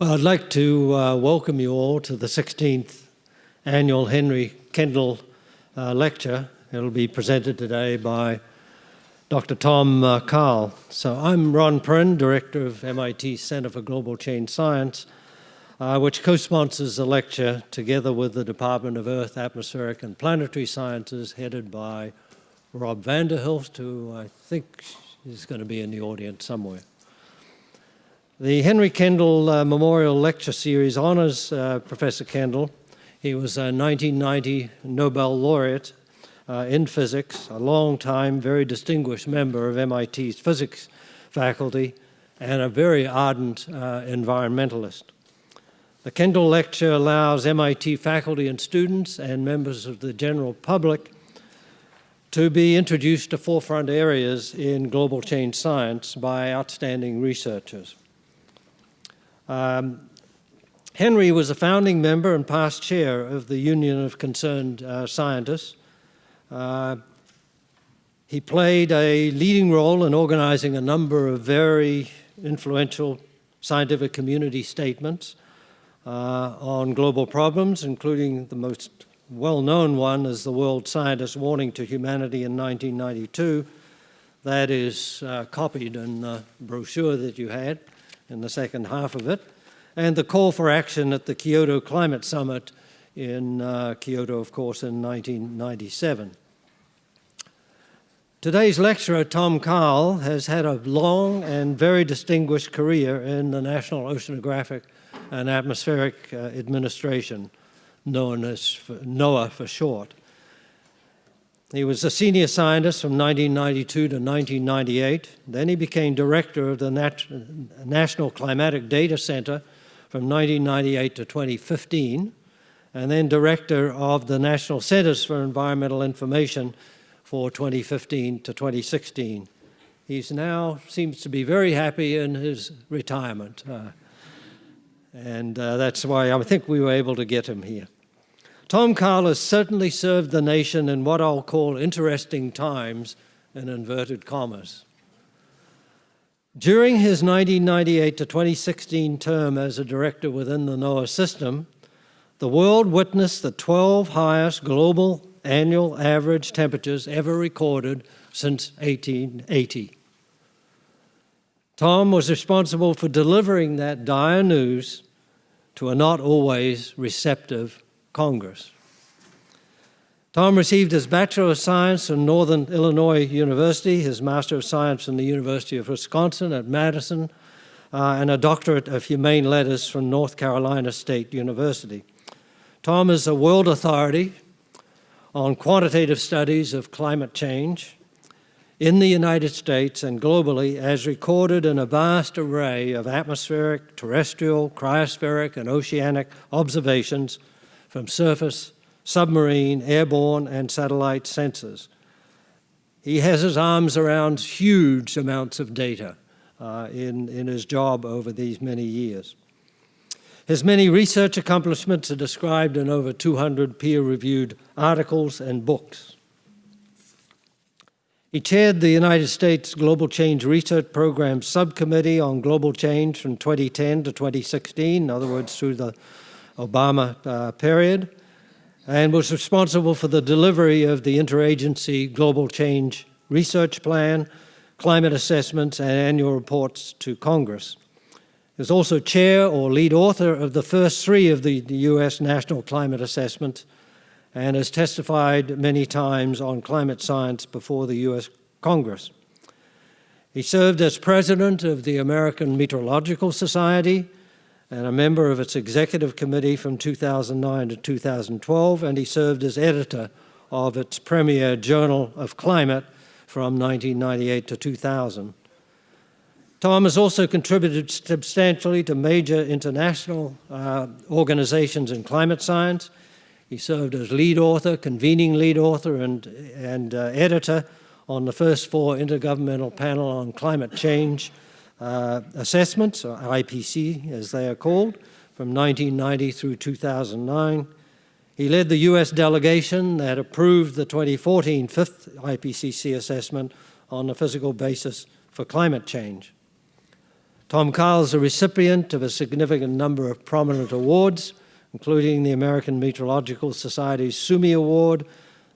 Well, I'd like to welcome you all to the 16th annual Henry Kendall lecture. It'll be presented today by Dr. Tom Karl. So I'm Ron Prynne, Director of MIT's Center for Global Change Science, which co-sponsors the lecture together with the Department of Earth, Atmospheric and Planetary Sciences, headed by Rob Vanderhilst, who I think is going to be in the audience somewhere. The Henry Kendall Memorial Lecture Series honors Professor Kendall. He was a 1990 Nobel laureate in physics, a long-time, very distinguished member of MIT's physics faculty, and a very ardent environmentalist. The Kendall Lecture allows MIT faculty and students and members of the general public to be introduced to forefront areas in global change science by outstanding researchers. Henry was a founding member and past chair of the Union of Concerned Scientists. He played a leading role in organizing a number of very influential scientific community statements on global problems, including the most well-known one as the World Scientist Warning to Humanity in 1992. That is copied in the brochure that you had in the second half of it, and the call for action at the Kyoto Climate Summit in Kyoto, of course, in 1997. Today's lecturer, Tom Karl, has had a long and very distinguished career in the National Oceanographic and Atmospheric Administration, known as NOAA for short. He was a senior scientist from 1992 to 1998. Then he became director of the National Climatic Data Center from 1998 to 2015, and then director of the National Centers for Environmental Information for 2015 to 2016. He's now seems to be very happy in his retirement, and that's why I think we were able to get him here. Tom Karl has certainly served the nation in what I'll call interesting times in inverted commas. During his 1998 to 2016 term as a director within the NOAA system, the world witnessed the 12 highest global annual average temperatures ever recorded since 1880. Tom was responsible for delivering that dire news to a not always receptive Congress. Tom received his Bachelor of Science from Northern Illinois University, his Master of Science from the University of Wisconsin at Madison, and a Doctorate of Humane Letters from North Carolina State University. Tom is a world authority on quantitative studies of climate change in the United States and globally, as recorded in a vast array of atmospheric, terrestrial, cryospheric, and oceanic observations from surface, submarine, airborne, and satellite sensors. He has his arms around huge amounts of data in his job over these many years. His many research accomplishments are described in over 200 peer-reviewed articles and books. He chaired the United States Global Change Research Program Subcommittee on Global Change from 2010 to 2016, in other words, through the Obama period, and was responsible for the delivery of the Interagency Global Change Research Plan, climate assessments, and annual reports to Congress. He was also chair or lead author of the first three of the U.S. National Climate Assessments and has testified many times on climate science before the U.S. Congress. He served as president of the American Meteorological Society and a member of its executive committee from 2009 to 2012, and he served as editor of its premier Journal of Climate from 1998 to 2000. Tom has also contributed substantially to major international organizations in climate science. He served as lead author, convening lead author, and editor on the first 4 Intergovernmental Panel on Climate Change Assessments, or IPC as they are called, from 1990 through 2009. He led the U.S. delegation that approved the 2014 fifth IPCC assessment on the physical basis for climate change. Tom Karl is a recipient of a significant number of prominent awards, including the American Meteorological Society's SUMI Award,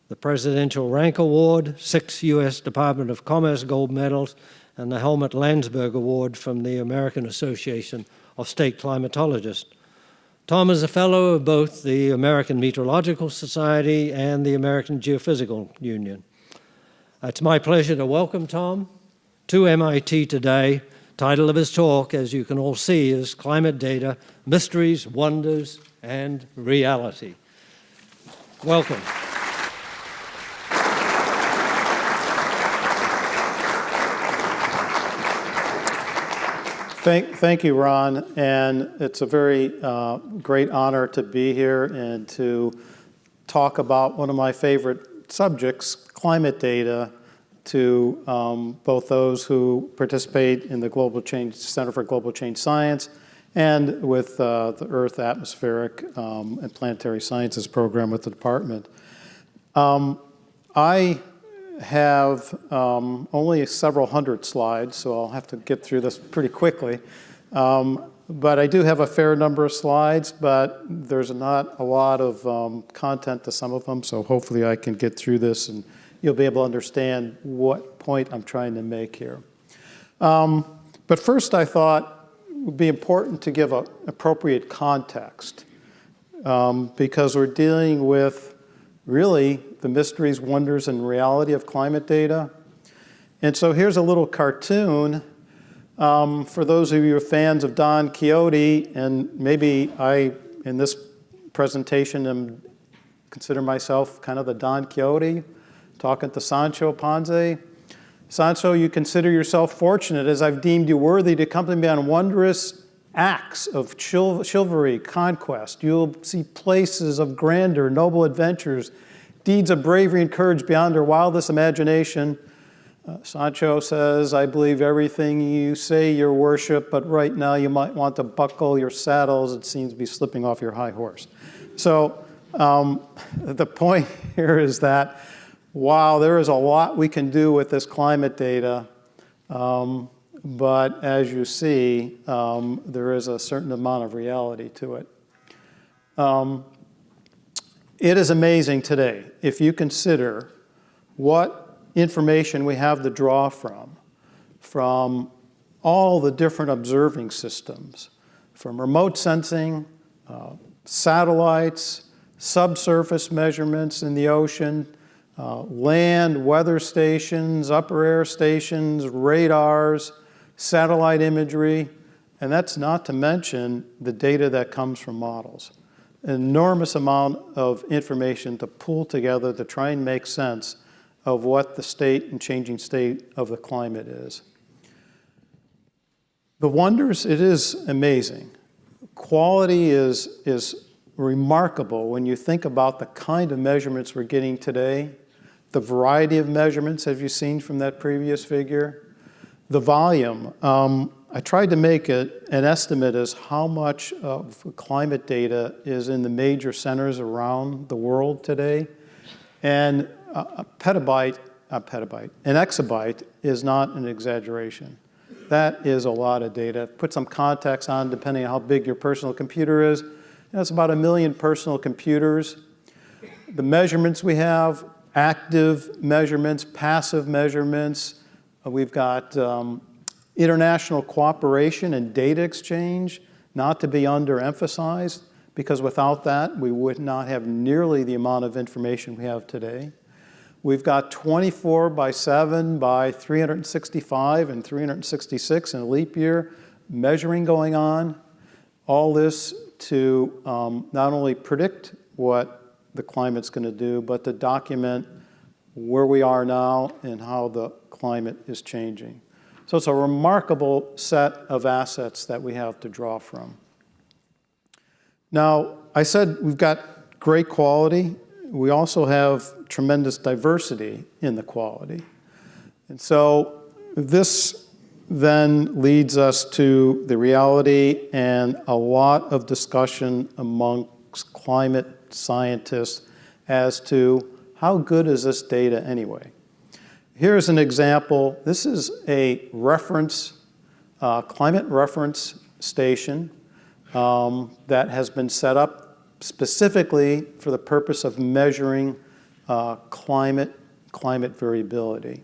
the Presidential Rank Award, 6 U.S. Department of Commerce gold medals, and the Helmut Landsberg Award from the American Association of State Climatologists. Tom is a fellow of both the American Meteorological Society and the American Geophysical Union. It's my pleasure to welcome Tom to MIT today. Title of his talk, as you can all see, is Climate Data, Mysteries, Wonders, and Reality. Welcome. Thank you, Ron, and it's a very great honor to be here and to talk about one of my favorite subjects, climate data, to both those who participate in the Global Change Center for Global Change Science and with the Earth Atmospheric and Planetary Sciences program with the department. I have only several hundred slides, so I'll have to get through this pretty quickly. But I do have a fair number of slides, but there's not a lot of content to some of them, so hopefully I can get through this and you'll be able to understand what point I'm trying to make here. But first I thought it would be important to give an appropriate context because we're dealing with really the mysteries, wonders, and reality of climate data. And so here's a little cartoon for those of you who are fans of Don Quixote, and maybe I, in this presentation, consider myself kind of the Don Quixote, talking to Sancho Panza. Sancho, you consider yourself fortunate as I've deemed you worthy to accompany me on wondrous acts of chivalry, conquest. You'll see places of grandeur, noble adventures, deeds of bravery and courage beyond our wildest imagination. Sancho says, I believe everything you say, your worship, but right now you might want to buckle your saddles. It seems to be slipping off your high horse. So the point here is that while there is a lot we can do with this climate data, but as you see, there is a certain amount of reality to it. It is amazing today if you consider what information we have to draw from all the different observing systems, from remote sensing, satellites, subsurface measurements in the ocean, land weather stations, upper air stations, radars, satellite imagery, and that's not to mention the data that comes from models. An enormous amount of information to pull together to try and make sense of what the state and changing state of the climate is. The wonders, it is amazing. Quality is remarkable when you think about the kind of measurements we're getting today, the variety of measurements, have you seen from that previous figure? The volume. I tried to make an estimate as how much of climate data is in the major centers around the world today. And an exabyte is not an exaggeration. That is a lot of data. Put some context on depending on how big your personal computer is. That's about 1 million personal computers. The measurements we have, active measurements, passive measurements. We've got international cooperation and data exchange, not to be underemphasized, because without that, we would not have nearly the amount of information we have today. We've got 24 by 7 by 365 and 366 in a leap year measuring going on. All this to not only predict what the climate's going to do, but to document where we are now and how the climate is changing. So it's a remarkable set of assets that we have to draw from. Now, I said we've got great quality. We also have tremendous diversity in the quality. And so this then leads us to the reality and a lot of discussion amongst climate scientists as to how good is this data anyway. Here's an example. This is a reference climate reference station that has been set up specifically for the purpose of measuring climate variability.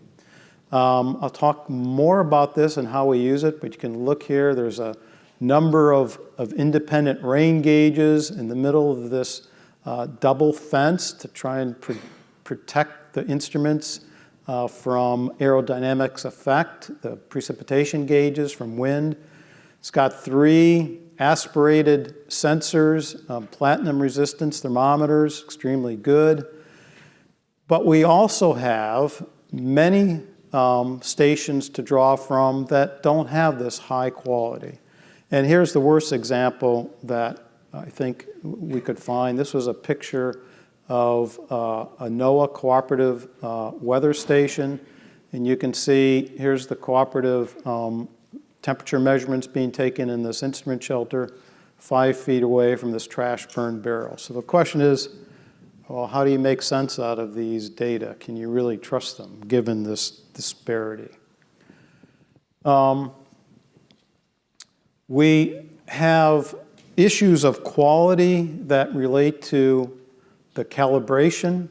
I'll talk more about this and how we use it, but you can look here. There's a number of independent rain gauges in the middle of this double fence to try and protect the instruments from aerodynamics effect, the precipitation gauges from wind. It's got 3 aspirated sensors, platinum resistance thermometers, extremely good. But we also have many stations to draw from that don't have this high quality. And here's the worst example that I think we could find. This was a picture of a NOAA cooperative weather station. And you can see here's the cooperative temperature measurements being taken in this instrument shelter 5 feet away from this trash burn barrel. So the question is, well, how do you make sense out of these data? Can you really trust them given this disparity? We have issues of quality that relate to the calibration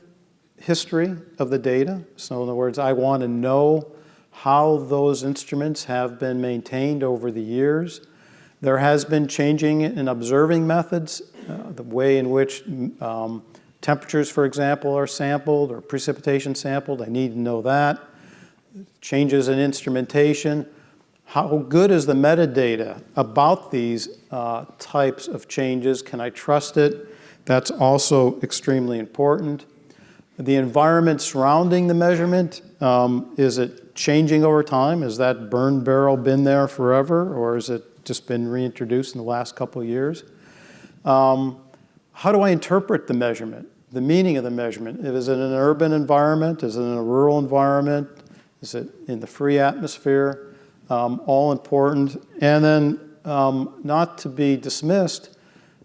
history of the data. So in other words, I want to know how those instruments have been maintained over the years. There has been changing in observing methods, the way in which temperatures, for example, are sampled or precipitation sampled. I need to know that. Changes in instrumentation. How good is the metadata about these types of changes? Can I trust it? That's also extremely important. The environment surrounding the measurement, is it changing over time? Has that burn barrel been there forever, or has it just been reintroduced in the last couple of years? How do I interpret the measurement, the meaning of the measurement? Is it in an urban environment? Is it in a rural environment? Is it in the free atmosphere? All important. And then, not to be dismissed,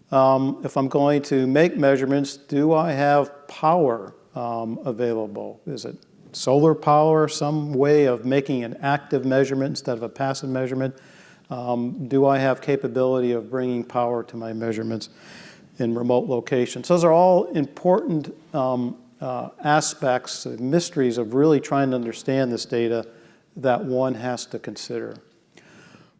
if I'm going to make measurements, do I have power available? Is it solar power, some way of making an active measurement instead of a passive measurement? Do I have capability of bringing power to my measurements in remote locations? Those are all important aspects, mysteries of really trying to understand this data that one has to consider.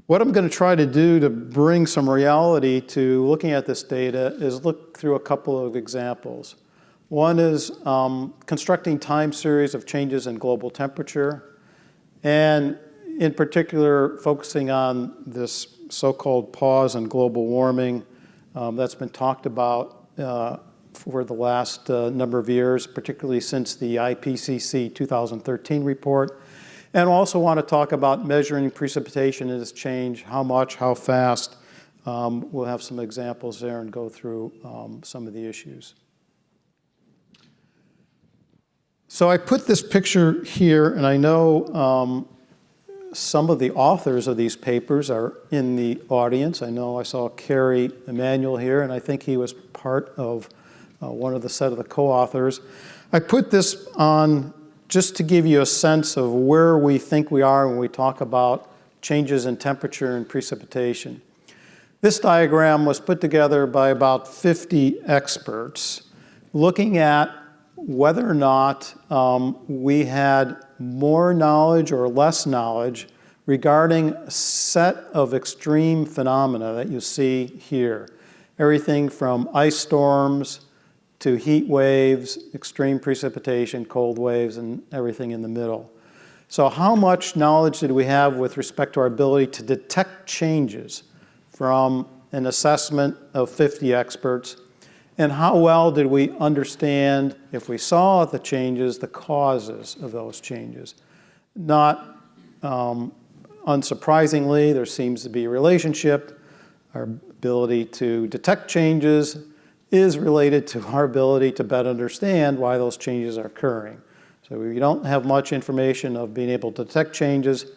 What I'm going to try to do to bring some reality to looking at this data is look through a couple of examples. One is constructing time series of changes in global temperature, and in particular focusing on this so-called pause in global warming that's been talked about for the last number of years, particularly since the IPCC 2013 report. And also want to talk about measuring precipitation and its change, how much, how fast. We'll have some examples there and go through some of the issues. So I put this picture here, and I know some of the authors of these papers are in the audience. I know I saw Kerry Emanuel here, and I think he was part of one of the set of the co-authors. I put this on just to give you a sense of where we think we are when we talk about changes in temperature and precipitation. This diagram was put together by about 50 experts looking at whether or not we had more knowledge or less knowledge regarding a set of extreme phenomena that you see here. Everything from ice storms to heat waves, extreme precipitation, cold waves, and everything in the middle. So how much knowledge did we have with respect to our ability to detect changes from an assessment of 50 experts? And how well did we understand, if we saw the changes, the causes of those changes? Not unsurprisingly, there seems to be a relationship. Our ability to detect changes is related to our ability to better understand why those changes are occurring. So if you don't have much information of being able to detect changes,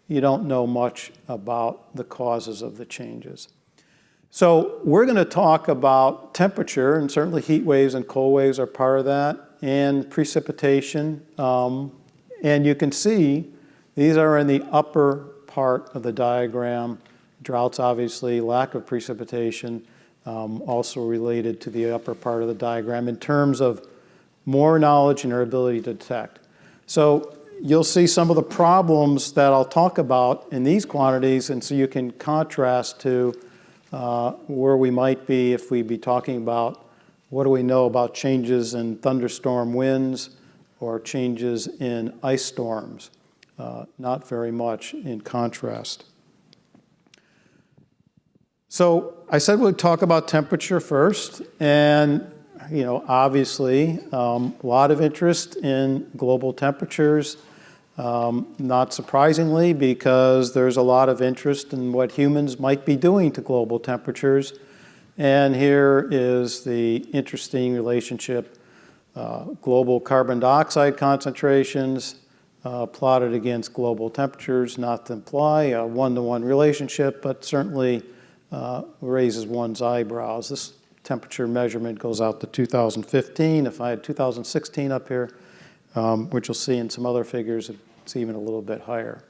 you don't know much about the causes of the changes. So we're going to talk about temperature, and certainly heat waves and cold waves are part of that, and precipitation. And you can see these are in the upper part of the diagram. Droughts, obviously, lack of precipitation, also related to the upper part of the diagram in terms of more knowledge and our ability to detect. So you'll see some of the problems that I'll talk about in these quantities, and so you can contrast to where we might be if we be talking about what do we know about changes in thunderstorm winds or changes in ice storms. Not very much in contrast. So I said we'd talk about temperature first, and obviously a lot of interest in global temperatures. Not surprisingly, because there's a lot of interest in what humans might be doing to global temperatures. And here is the interesting relationship, global carbon dioxide concentrations plotted against global temperatures, not to imply a one-to-one relationship, but certainly raises one's eyebrows. This temperature measurement goes out to 2015. If I had 2016 up here, which you'll see in some other figures, it's even a little bit higher.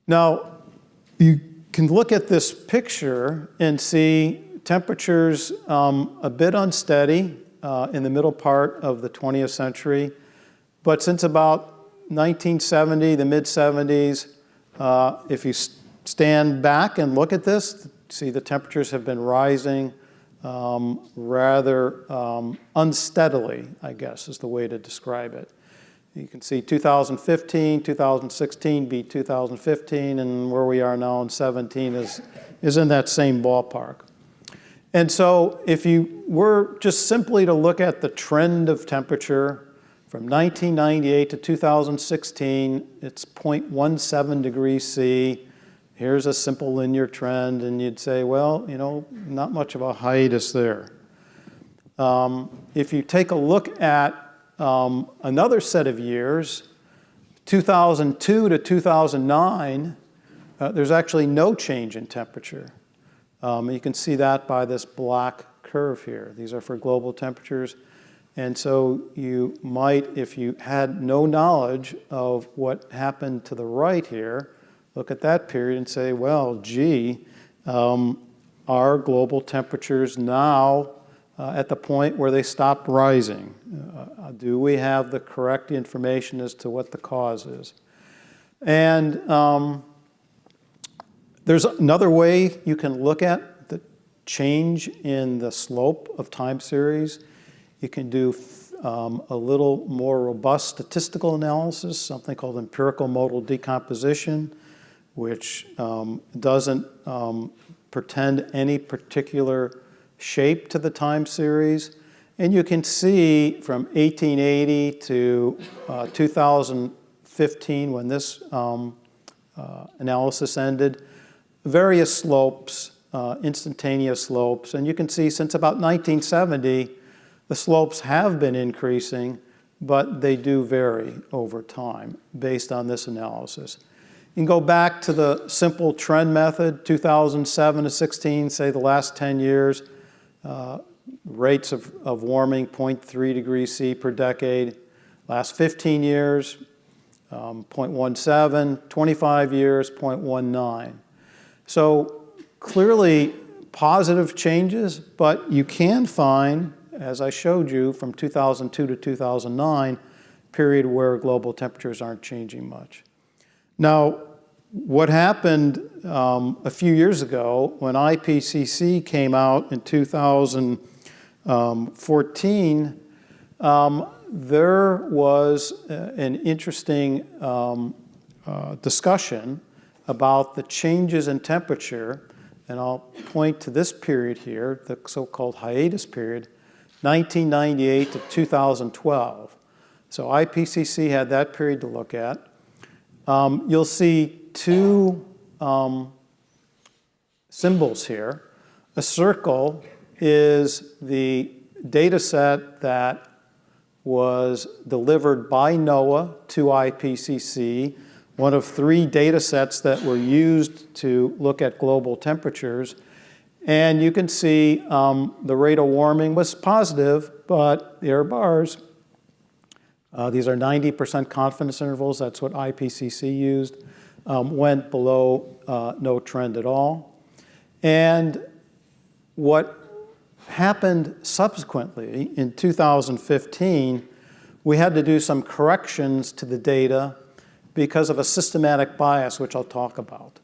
Now, you can look at this picture and see temperatures a bit unsteady in the middle part of the 20th century. But since about 1970, the mid-70s, if you stand back and look at this, see the temperatures have been rising rather unsteadily, I guess is the way to describe it. You can see 2015, 2016 beat 2015, and where we are now in 17 is in that same ballpark. And so if you were just simply to look at the trend of temperature from 1998 to 2016, it's 0.17 degrees C. Here's a simple linear trend, and you'd say, well, not much of a hiatus there. If you take a look at another set of years, 2002 to 2009, there's actually no change in temperature. You can see that by this black curve here. These are for global temperatures. And so you might, if you had no knowledge of what happened to the right here, look at that period and say, well, gee, are global temperatures now at the point where they stop rising? Do we have the correct information as to what the cause is? And there's another way you can look at the change in the slope of time series. You can do a little more robust statistical analysis, something called empirical modal decomposition, which doesn't pretend any particular shape to the time series. And you can see from 1880 to 2015, when this analysis ended, various slopes, instantaneous slopes. And you can see since about 1970, the slopes have been increasing, but they do vary over time based on this analysis. You can go back to the simple trend method, 2007 to 16, say the last 10 years, rates of warming, 0.3 degrees C per decade. Last 15 years, 0.17, 25 years, 0.19. So clearly positive changes, but you can find, as I showed you, from 2002 to 2009, period where global temperatures aren't changing much. Now, what happened a few years ago when IPCC came out in 2014, there was an interesting discussion about the changes in temperature, and I'll point to this period here, the so-called hiatus period, 1998 to 2012. So IPCC had that period to look at. You'll see two symbols here. A circle is the data set that was delivered by NOAA to IPCC, one of 3 data sets that were used to look at global temperatures. And you can see the rate of warming was positive, but the error bars, these are 90% confidence intervals. That's what IPCC used. went below no trend at all. And what happened subsequently in 2015, we had to do some corrections to the data because of a systematic bias, which I'll talk about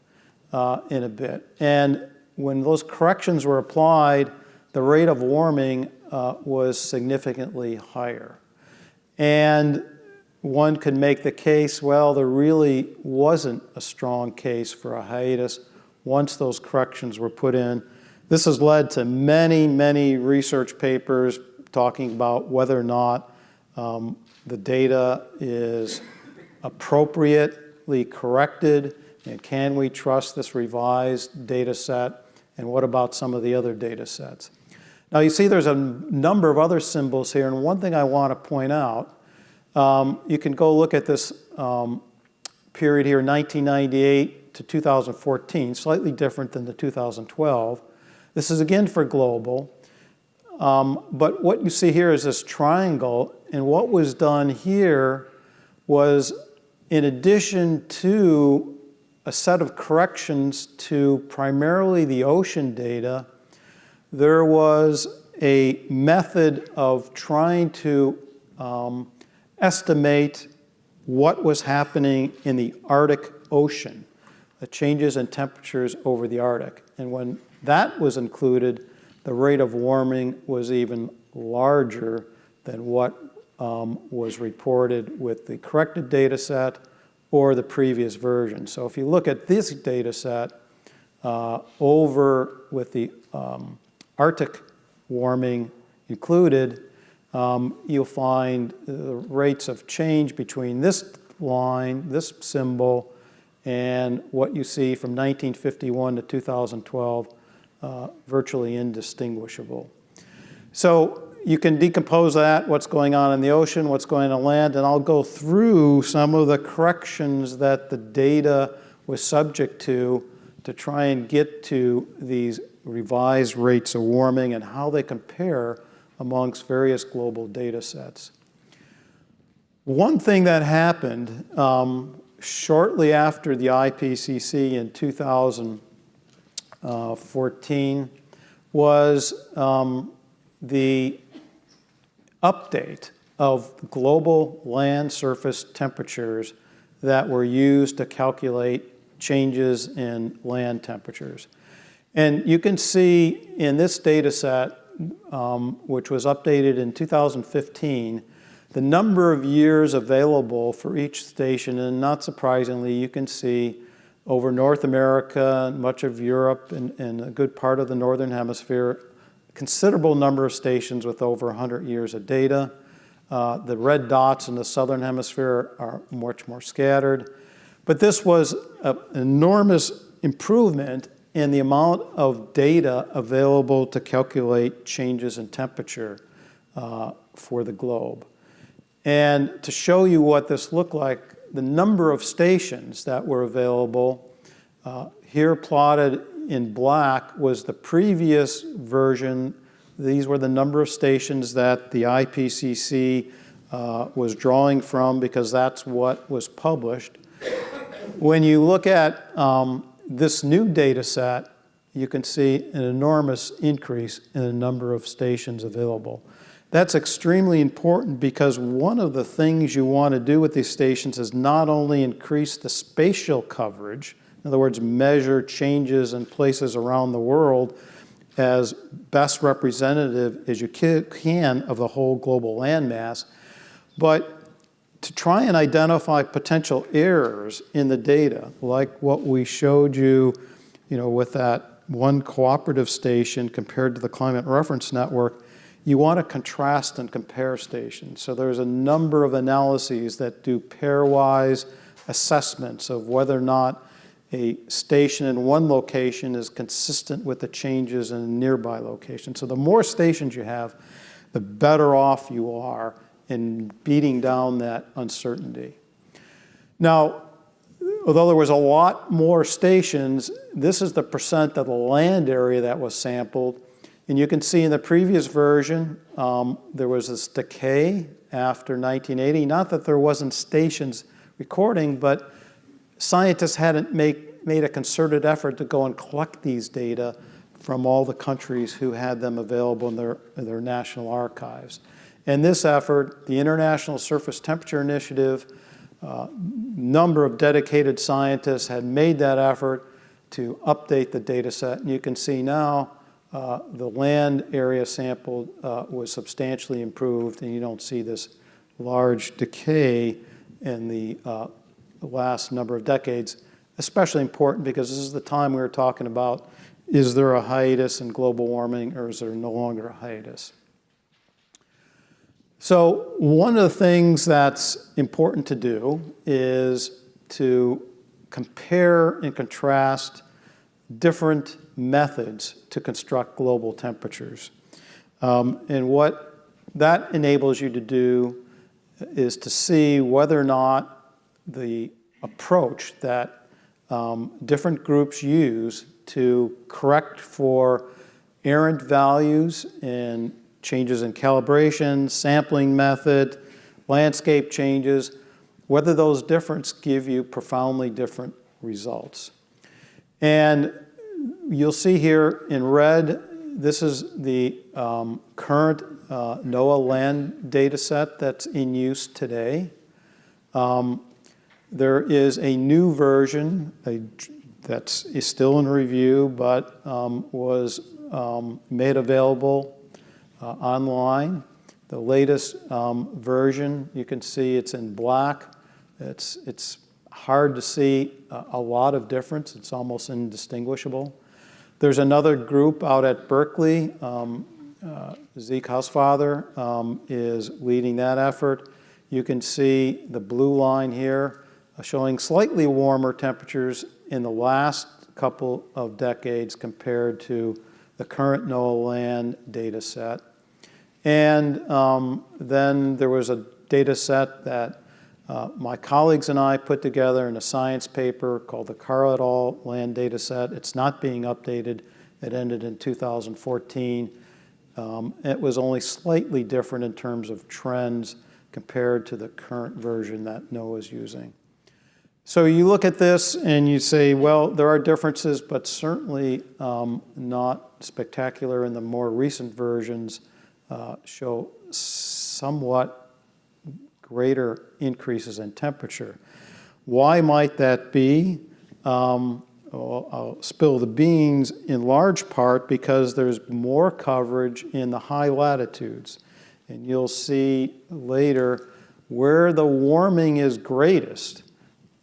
in a bit. And when those corrections were applied, the rate of warming was significantly higher. And one could make the case, well, there really wasn't a strong case for a hiatus once those corrections were put in. This has led to many, many research papers talking about whether or not the data is appropriately corrected, and can we trust this revised data set, and what about some of the other data sets? Now you see there's a number of other symbols here, and one thing I want to point out, you can go look at this period here, 1998 to 2014, slightly different than the 2012. This is again for global, but what you see here is this triangle, and what was done here was, in addition to a set of corrections to primarily the ocean data, there was a method of trying to estimate what was happening in the Arctic Ocean, the changes in temperatures over the Arctic. And when that was included, the rate of warming was even larger than what was reported with the corrected data set or the previous version. So if you look at this data set over with the Arctic warming included, you'll find the rates of change between this line, this symbol, and what you see from 1951 to 2012, virtually indistinguishable. So you can decompose that, what's going on in the ocean, what's going on land, and I'll go through some of the corrections that the data was subject to try and get to these revised rates of warming and how they compare amongst various global data sets. One thing that happened shortly after the IPCC in 2014 was the update of global land surface temperatures that were used to calculate changes in land temperatures. And you can see in this data set, which was updated in 2015, the number of years available for each station, and not surprisingly, you can see over North America, much of Europe, and a good part of the Northern Hemisphere, considerable number of stations with over 100 years of data. The red dots in the Southern Hemisphere are much more scattered. But this was an enormous improvement in the amount of data available to calculate changes in temperature for the globe. And to show you what this looked like, the number of stations that were available, here plotted in black was the previous version. These were the number of stations that the IPCC was drawing from because that's what was published. When you look at this new data set, you can see an enormous increase in the number of stations available. That's extremely important because one of the things you want to do with these stations is not only increase the spatial coverage, in other words, measure changes in places around the world as best representative as you can of the whole global landmass, but to try and identify potential errors in the data, like what we showed you, with that one cooperative station compared to the Climate Reference Network, you want to contrast and compare stations. So there's a number of analyses that do pairwise assessments of whether or not a station in one location is consistent with the changes in a nearby location. So the more stations you have, the better off you are in beating down that uncertainty. Now, although there was a lot more stations, this is the percent of the land area that was sampled. And you can see in the previous version, there was this decay after 1980. Not that there wasn't stations recording, but scientists hadn't made a concerted effort to go and collect these data from all the countries who had them available in their national archives. And this effort, the International Surface Temperature Initiative, number of dedicated scientists had made that effort to update the data set. And you can see now the land area sampled was substantially improved, and you don't see this large decay in the last number of decades. Especially important because this is the time we were talking about, is there a hiatus in global warming or is there no longer a hiatus? So one of the things that's important to do is to compare and contrast different methods to construct global temperatures. And what that enables you to do is to see whether or not the approach that different groups use to correct for errant values and changes in calibration, sampling method, landscape changes, whether those differences give you profoundly different results. And you'll see here in red, this is the current NOAA land data set that's in use today. There is a new version that is still in review, but was made available online. The latest version, you can see it's in black. It's hard to see a lot of difference. It's almost indistinguishable. There's another group out at Berkeley. Zeke Hausfather is leading that effort. You can see the blue line here showing slightly warmer temperatures in the last couple of decades compared to the current NOAA land data set. And then there was a data set that my colleagues and I put together in a science paper called the Karl et al. Land data set. It's not being updated. It ended in 2014. It was only slightly different in terms of trends compared to the current version that NOAA is using. So you look at this and you say, well, there are differences, but certainly not spectacular, and the more recent versions show somewhat greater increases in temperature. Why might that be? I'll spill the beans in large part because there's more coverage in the high latitudes. And you'll see later where the warming is greatest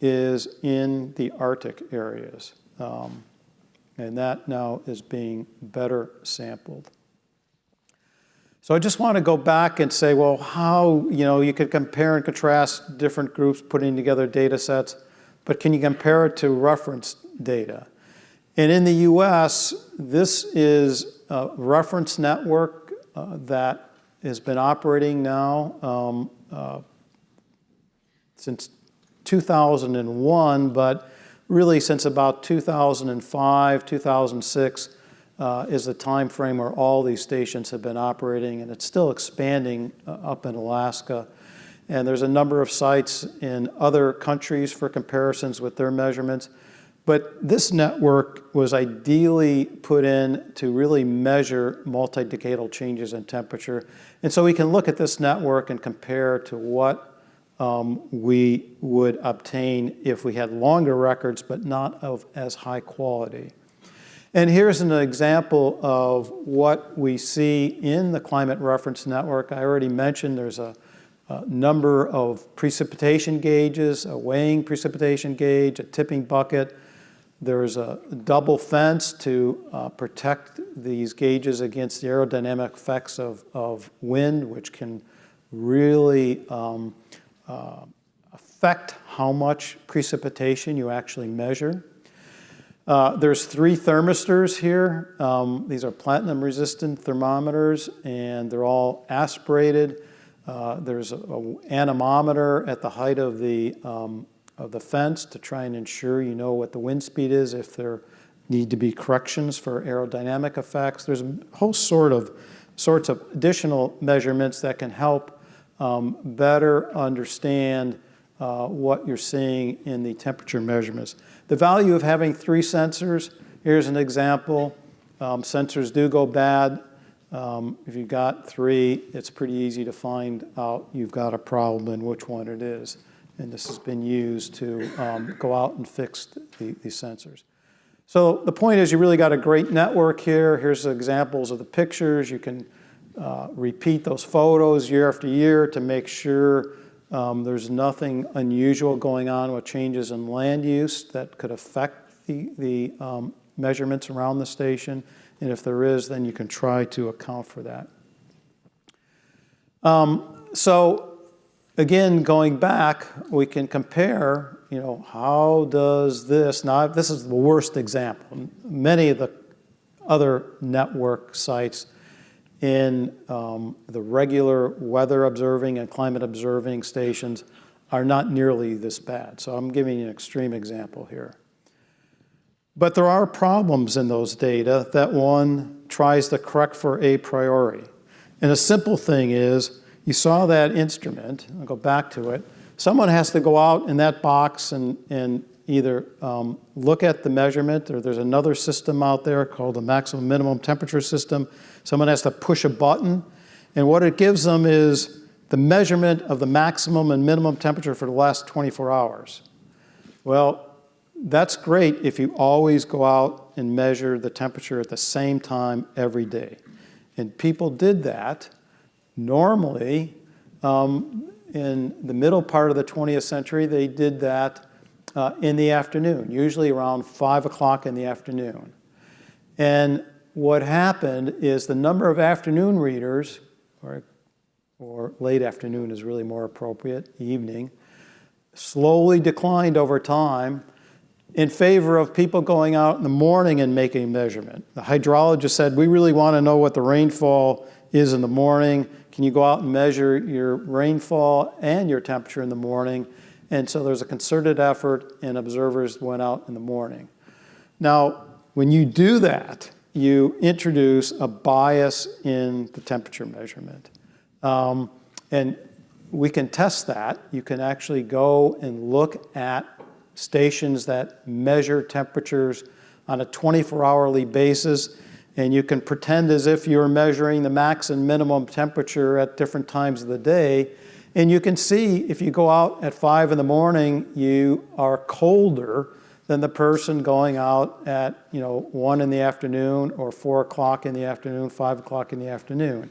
is in the Arctic areas. And that now is being better sampled. So I just want to go back and say, well, how, you could compare and contrast different groups putting together data sets, but can you compare it to reference data? And in the US, this is a reference network that has been operating now since 2001, but really since about 2005, 2006 is the time frame where all these stations have been operating, and it's still expanding up in Alaska. And there's a number of sites in other countries for comparisons with their measurements. But this network was ideally put in to really measure multi-decadal changes in temperature. And so we can look at this network and compare to what we would obtain if we had longer records, but not of as high quality. And here's an example of what we see in the Climate Reference Network. I already mentioned there's a number of precipitation gauges, a weighing precipitation gauge, a tipping bucket. There's a double fence to protect these gauges against the aerodynamic effects of wind, which can really affect how much precipitation you actually measure. There's 3 thermistors here. These are platinum-resistant thermometers, and they're all aspirated. There's an anemometer at the height of the fence to try and ensure you know what the wind speed is if there need to be corrections for aerodynamic effects. There's a whole sorts of additional measurements that can help better understand what you're seeing in the temperature measurements. The value of having 3 sensors, here's an example. Sensors do go bad. If you've got 3, it's pretty easy to find out you've got a problem and which one it is. And this has been used to go out and fix these sensors. So the point is you really got a great network here. Here's examples of the pictures. You can repeat those photos year after year to make sure there's nothing unusual going on with changes in land use that could affect the measurements around the station. And if there is, then you can try to account for that. So again, going back, we can compare, how does this, now this is the worst example. Many of the other network sites in the regular weather observing and climate observing stations are not nearly this bad. So I'm giving you an extreme example here. But there are problems in those data that one tries to correct for a priori. And a simple thing is, you saw that instrument, I'll go back to it. Someone has to go out in that box and either look at the measurement, or there's another system out there called the maximum minimum temperature system. Someone has to push a button, and what it gives them is the measurement of the maximum and minimum temperature for the last 24 hours. Well, that's great if you always go out and measure the temperature at the same time every day. And people did that normally in the middle part of the 20th century. They did that in the afternoon, usually around 5 o'clock in the afternoon. And what happened is the number of afternoon readers, or late afternoon is really more appropriate, evening, slowly declined over time in favor of people going out in the morning and making a measurement. The hydrologist said, we really want to know what the rainfall is in the morning. Can you go out and measure your rainfall and your temperature in the morning? And so there's a concerted effort, and observers went out in the morning. Now, when you do that, you introduce a bias in the temperature measurement. And we can test that. You can actually go and look at stations that measure temperatures on a 24-hourly basis, and you can pretend as if you're measuring the max and minimum temperature at different times of the day. And you can see if you go out at 5 in the morning, you are colder than the person going out at 1 in the afternoon, or 4 o'clock in the afternoon, 5 o'clock in the afternoon.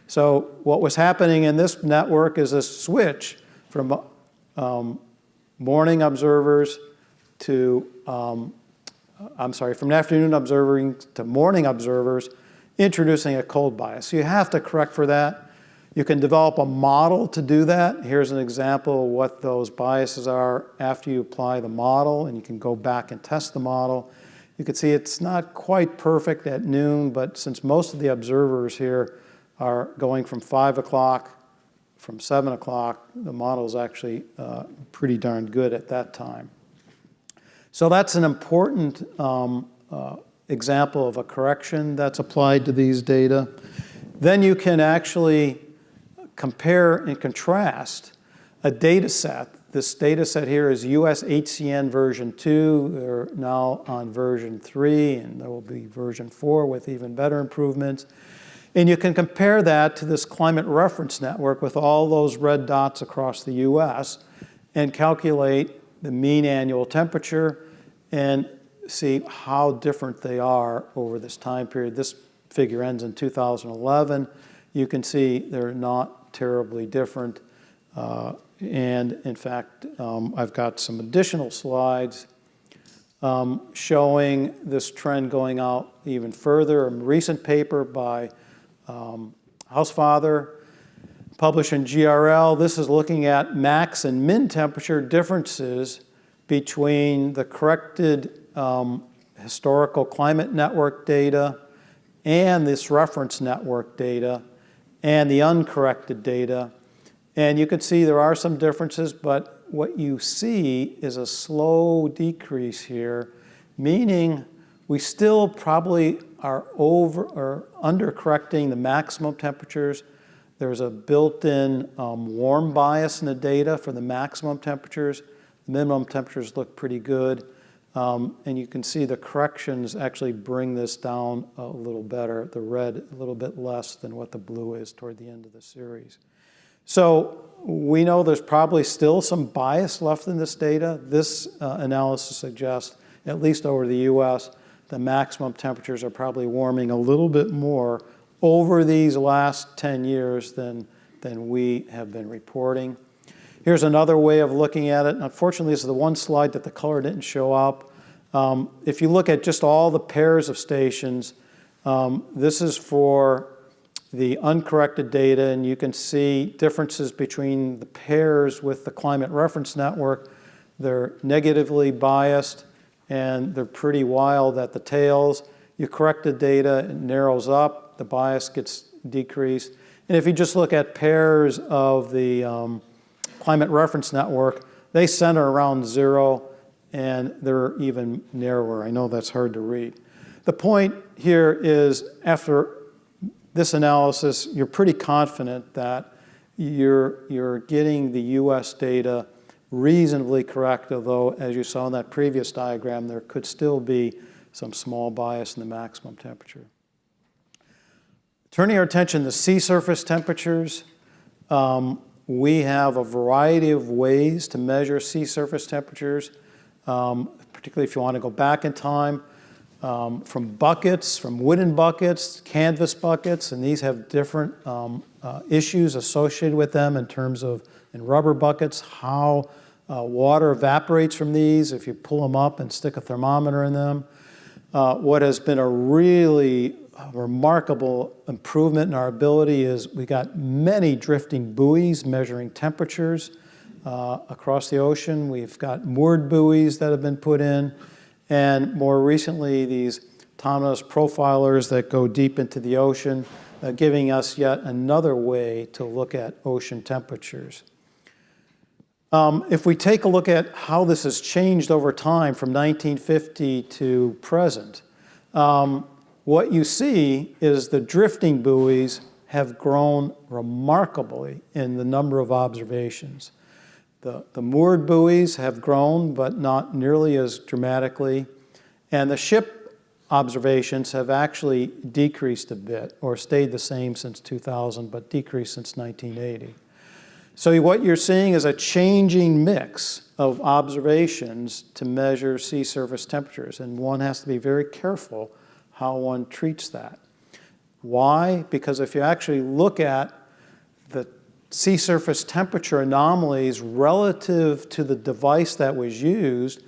So what was happening in this network is a switch from morning observers to, from afternoon observing to morning observers, introducing a cold bias. So you have to correct for that. You can develop a model to do that. Here's an example of what those biases are after you apply the model, and you can go back and test the model. You can see it's not quite perfect at noon, but since most of the observers here are going from 5 o'clock, from 7 o'clock, the model is actually pretty darn good at that time. So that's an important example of a correction that's applied to these data. Then you can actually compare and contrast a data set. This data set here is US HCN version 2. They're now on version 3, and there will be version 4 with even better improvements. And you can compare that to this climate reference network with all those red dots across the US and calculate the mean annual temperature and see how different they are over this time period. This figure ends in 2011. You can see they're not terribly different. And in fact, I've got some additional slides showing this trend going out even further. A recent paper by Housefather, published in GRL. This is looking at max and min temperature differences between the corrected historical climate network data and this reference network data and the uncorrected data. And you can see there are some differences, but what you see is a slow decrease here, meaning we still probably are over or under correcting the maximum temperatures, There's a built-in warm bias in the data for the maximum temperatures. The minimum temperatures look pretty good. And you can see the corrections actually bring this down a little better, the red a little bit less than what the blue is toward the end of the series. So we know there's probably still some bias left in this data. This analysis suggests, at least over the US, the maximum temperatures are probably warming a little bit more over these last 10 years than we have been reporting. Here's another way of looking at it. Unfortunately, this is the one slide that the color didn't show up. If you look at just all the pairs of stations, this is for the uncorrected data, and you can see differences between the pairs with the climate reference network. They're negatively biased, and they're pretty wild at the tails. You correct the data, it narrows up, the bias gets decreased. And if you just look at pairs of the climate reference network, they center around 0, and they're even narrower. I know that's hard to read. The point here is, after this analysis, you're pretty confident that you're getting the US data reasonably correct, although, as you saw in that previous diagram, there could still be some small bias in the maximum temperature. Turning our attention to sea surface temperatures, we have a variety of ways to measure sea surface temperatures, particularly if you want to go back in time, from buckets, from wooden buckets, canvas buckets, and these have different issues associated with them in terms of, in rubber buckets, how water evaporates from these if you pull them up and stick a thermometer in them. What has been a really remarkable improvement in our ability is we got many drifting buoys measuring temperatures across the ocean. We've got moored buoys that have been put in, and more recently these autonomous profilers that go deep into the ocean, giving us yet another way to look at ocean temperatures. If we take a look at how this has changed over time from 1950 to present, what you see is the drifting buoys have grown remarkably in the number of observations. The moored buoys have grown, but not nearly as dramatically. And the ship observations have actually decreased a bit, or stayed the same since 2000, but decreased since 1980. So what you're seeing is a changing mix of observations to measure sea surface temperatures, and one has to be very careful how one treats that. Why? Because if you actually look at the sea surface temperature anomalies relative to the device that was used,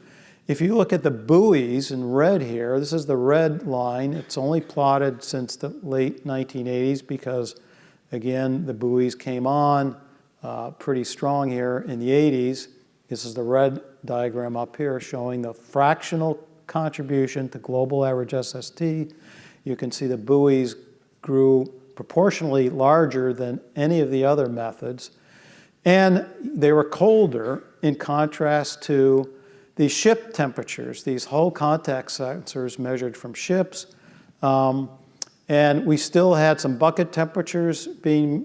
if you look at the buoys in red here, this is the red line. It's only plotted since the late 1980s because, again, the buoys came on pretty strong here in the 80s. This is the red diagram up here showing the fractional contribution to global average SST. You can see the buoys grew proportionally larger than any of the other methods. And they were colder in contrast to the ship temperatures, these hull contact sensors measured from ships. And we still had some bucket temperatures being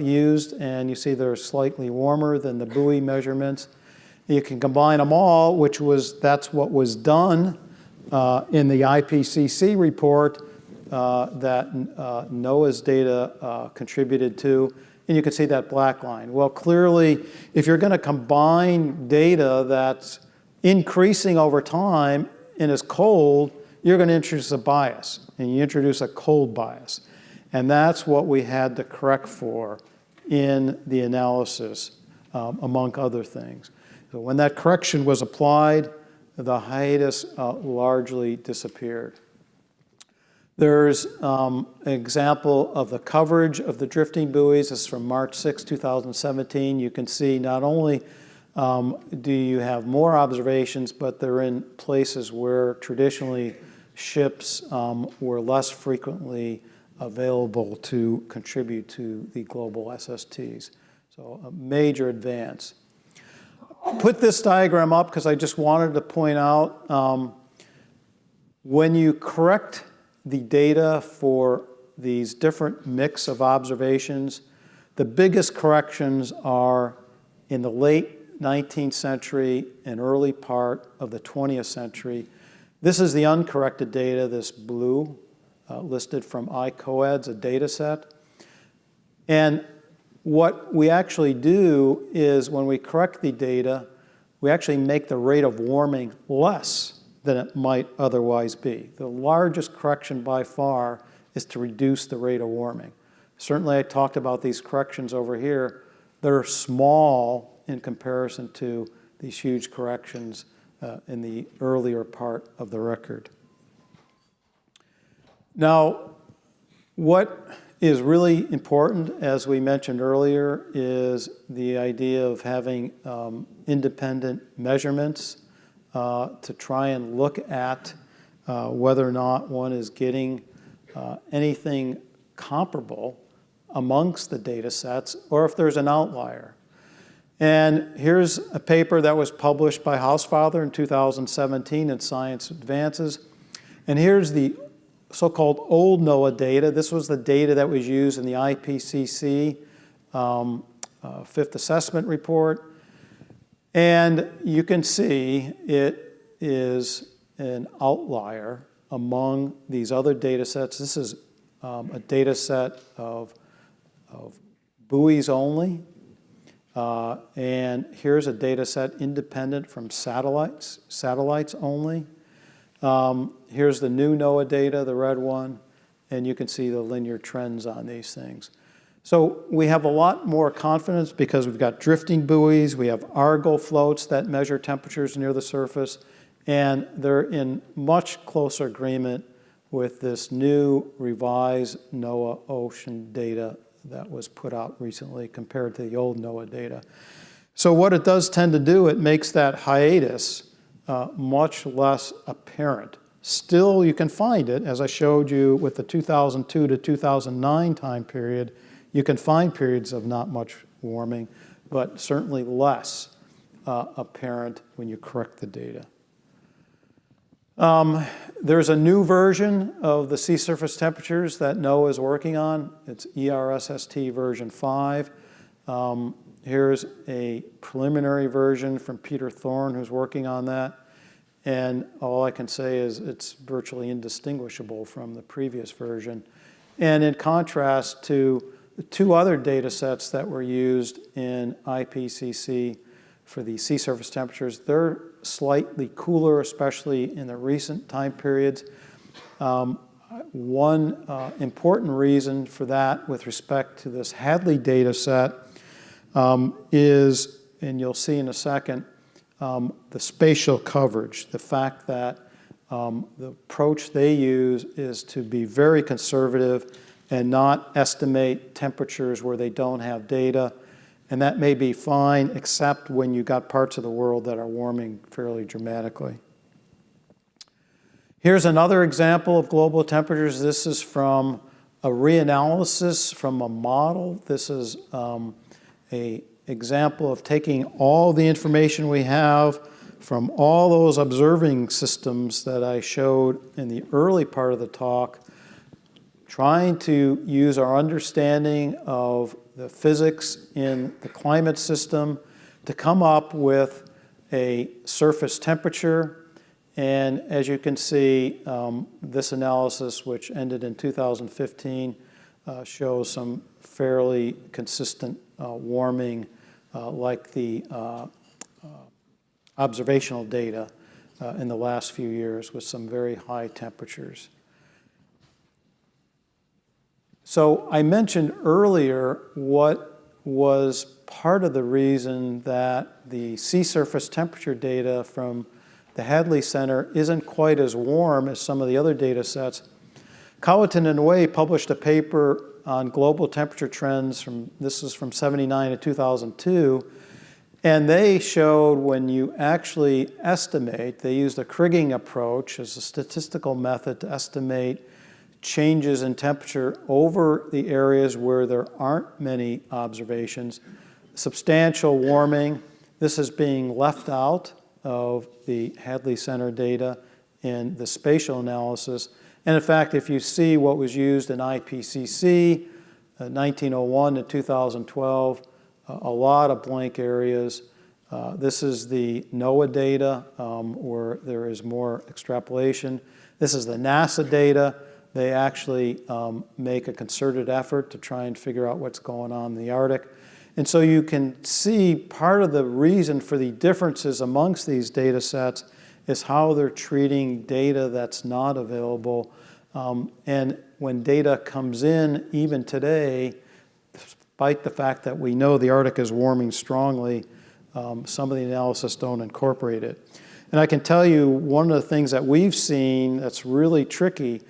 used, and you see they're slightly warmer than the buoy measurements. You can combine them all, that's what was done in the IPCC report that NOAA's data contributed to, and you can see that black line. Well, clearly, if you're going to combine data that's increasing over time and is cold, you're going to introduce a bias, and you introduce a cold bias. And that's what we had to correct for in the analysis, among other things. So when that correction was applied, the hiatus largely disappeared. There's an example of the coverage of the drifting buoys. This is from March 6, 2017. You can see not only do you have more observations, but they're in places where traditionally ships were less frequently available to contribute to the global SSTs. So a major advance. Put this diagram up because I just wanted to point out when you correct the data for these different mix of observations, The biggest corrections are in the late 19th century and early part of the 20th century. This is the uncorrected data, this blue, listed from ICOEDS, a data set. And what we actually do is when we correct the data, we actually make the rate of warming less than it might otherwise be. The largest correction by far is to reduce the rate of warming. Certainly I talked about these corrections over here. They're small in comparison to these huge corrections in the earlier part of the record. Now, what is really important, as we mentioned earlier, is the idea of having independent measurements to try and look at whether or not one is getting anything comparable amongst the data sets, or if there's an outlier. And here's a paper that was published by Hausfather in 2017 in Science Advances. And here's the so-called old NOAA data. This was the data that was used in the IPCC Fifth Assessment Report. And you can see it is an outlier among these other data sets. This is a data set of buoys only. And here's a data set independent from satellites only. Here's the new NOAA data, the red one, and you can see the linear trends on these things. So we have a lot more confidence because we've got drifting buoys, we have Argo floats that measure temperatures near the surface, and they're in much closer agreement with this new revised NOAA ocean data that was put out recently compared to the old NOAA data. So what it does tend to do, it makes that hiatus much less apparent. Still, you can find it, as I showed you with the 2002 to 2009 time period. You can find periods of not much warming, but certainly less apparent when you correct the data. There's a new version of the sea surface temperatures that NOAA is working on. It's ERSST version 5. Here's a preliminary version from Peter Thorne, who's working on that. And all I can say is it's virtually indistinguishable from the previous version. And in contrast to the two other data sets that were used in IPCC for the sea surface temperatures, they're slightly cooler, especially in the recent time periods. One important reason for that with respect to this Hadley data set is, and you'll see in a second, the spatial coverage, the fact that the approach they use is to be very conservative and not estimate temperatures where they don't have data. And that may be fine, except when you've got parts of the world that are warming fairly dramatically. Here's another example of global temperatures. This is from a reanalysis from a model. This is an example of taking all the information we have from all those observing systems that I showed in the early part of the talk, trying to use our understanding of the physics in the climate system to come up with a surface temperature. And as you can see, this analysis, which ended in 2015, shows some fairly consistent warming like the observational data in the last few years with some very high temperatures. So I mentioned earlier what was part of the reason that the sea surface temperature data from the Hadley Center isn't quite as warm as some of the other data sets. Cowaton and Wei published a paper on global temperature trends this is from 79 to 2002, and they showed when you actually estimate, they used a kriging approach as a statistical method to estimate changes in temperature over the areas where there aren't many observations. Substantial warming, this is being left out of the Hadley Center data in the spatial analysis. And in fact, if you see what was used in IPCC, 1901 to 2012, a lot of blank areas. This is the NOAA data where there is more extrapolation. This is the NASA data. They actually make a concerted effort to try and figure out what's going on in the Arctic. And so you can see part of the reason for the differences amongst these data sets is how they're treating data that's not available. And when data comes in, even today, despite the fact that we know the Arctic is warming strongly, some of the analysis don't incorporate it. And I can tell you one of the things that we've seen that's really tricky,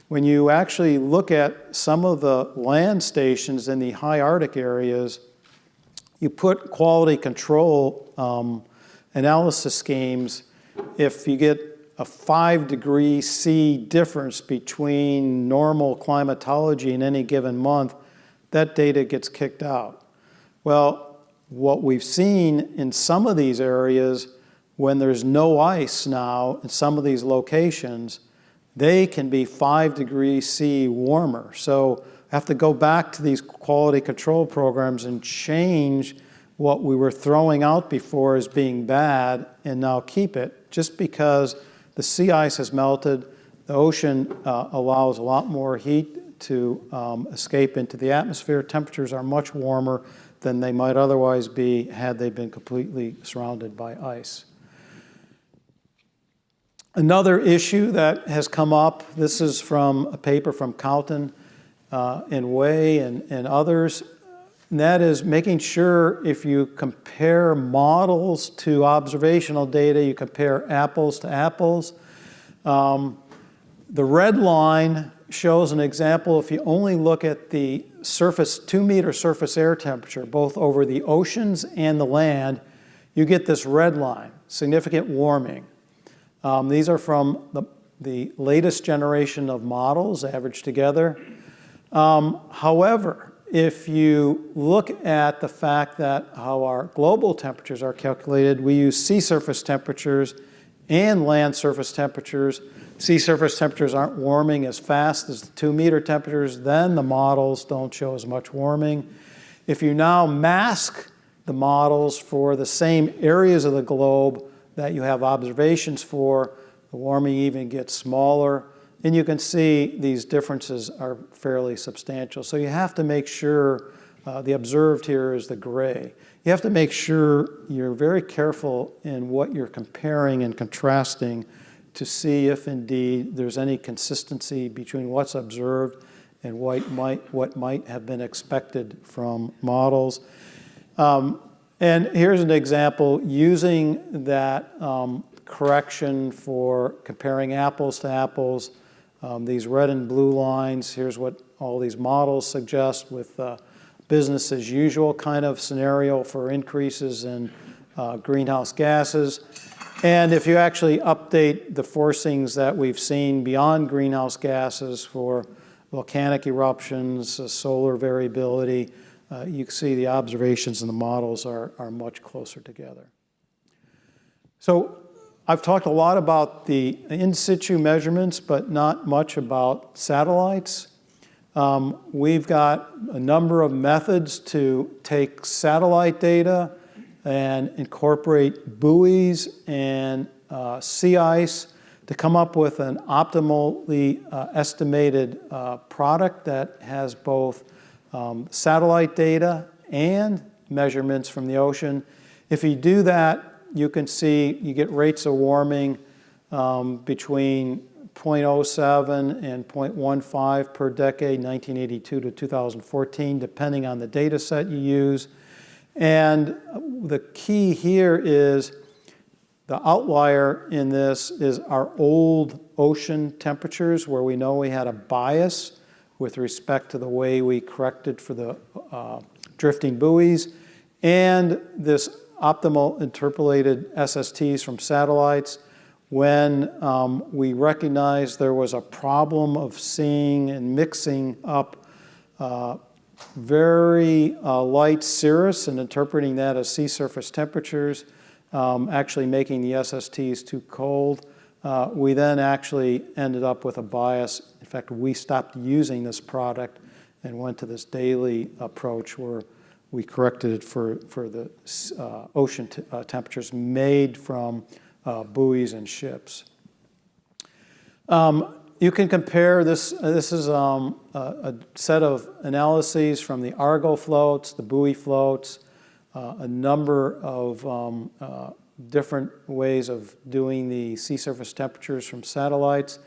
when you actually look at some of the land stations in the high Arctic areas, you put quality control analysis schemes. If you get a 5 degrees C difference between normal climatology in any given month, that data gets kicked out. Well, what we've seen in some of these areas, when there's no ice now in some of these locations, they can be 5 degrees C warmer. So I have to go back to these quality control programs and change what we were throwing out before as being bad and now keep it, just because the sea ice has melted. The ocean allows a lot more heat to escape into the atmosphere. Temperatures are much warmer than they might otherwise be had they been completely surrounded by ice. Another issue that has come up, this is from a paper from Calton and Way and others, and that is making sure if you compare models to observational data, you compare apples to apples. The red line shows an example if you only look at the surface, 2-meter surface air temperature, both over the oceans and the land, you get this red line, significant warming. These are from the latest generation of models averaged together. However, if you look at the fact that how our global temperatures are calculated, we use sea surface temperatures and land surface temperatures. Sea surface temperatures aren't warming as fast as the 2-meter temperatures, then the models don't show as much warming. If you now mask the models for the same areas of the globe that you have observations for, the warming even gets smaller. And you can see these differences are fairly substantial. So you have to make sure, the observed here is the gray. You have to make sure you're very careful in what you're comparing and contrasting to see if indeed there's any consistency between what's observed and what might have been expected from models. And here's an example using that correction for comparing apples to apples. These red and blue lines, here's what all these models suggest with business as usual kind of scenario for increases in greenhouse gases. And if you actually update the forcings that we've seen beyond greenhouse gases for volcanic eruptions, solar variability, you can see the observations and the models are much closer together. So I've talked a lot about the in situ measurements, but not much about satellites. We've got a number of methods to take satellite data and incorporate buoys and sea ice to come up with an optimally estimated product that has both satellite data and measurements from the ocean. If you do that, you can see you get rates of warming between 0.07 and 0.15 per decade, 1982 to 2014, depending on the data set you use. And the key here is the outlier in this is our old ocean temperatures, where we know we had a bias with respect to the way we corrected for the drifting buoys, and this optimal interpolated SSTs from satellites, when we recognized there was a problem of seeing and mixing up very light cirrus and interpreting that as sea surface temperatures, actually making the SSTs too cold. We then actually ended up with a bias. In fact, we stopped using this product and went to this daily approach where we corrected it for the ocean temperatures made from buoys and ships. You can compare this. This is a set of analyses from the Argo floats, the buoy floats, a number of different ways of doing the sea surface temperatures from satellites.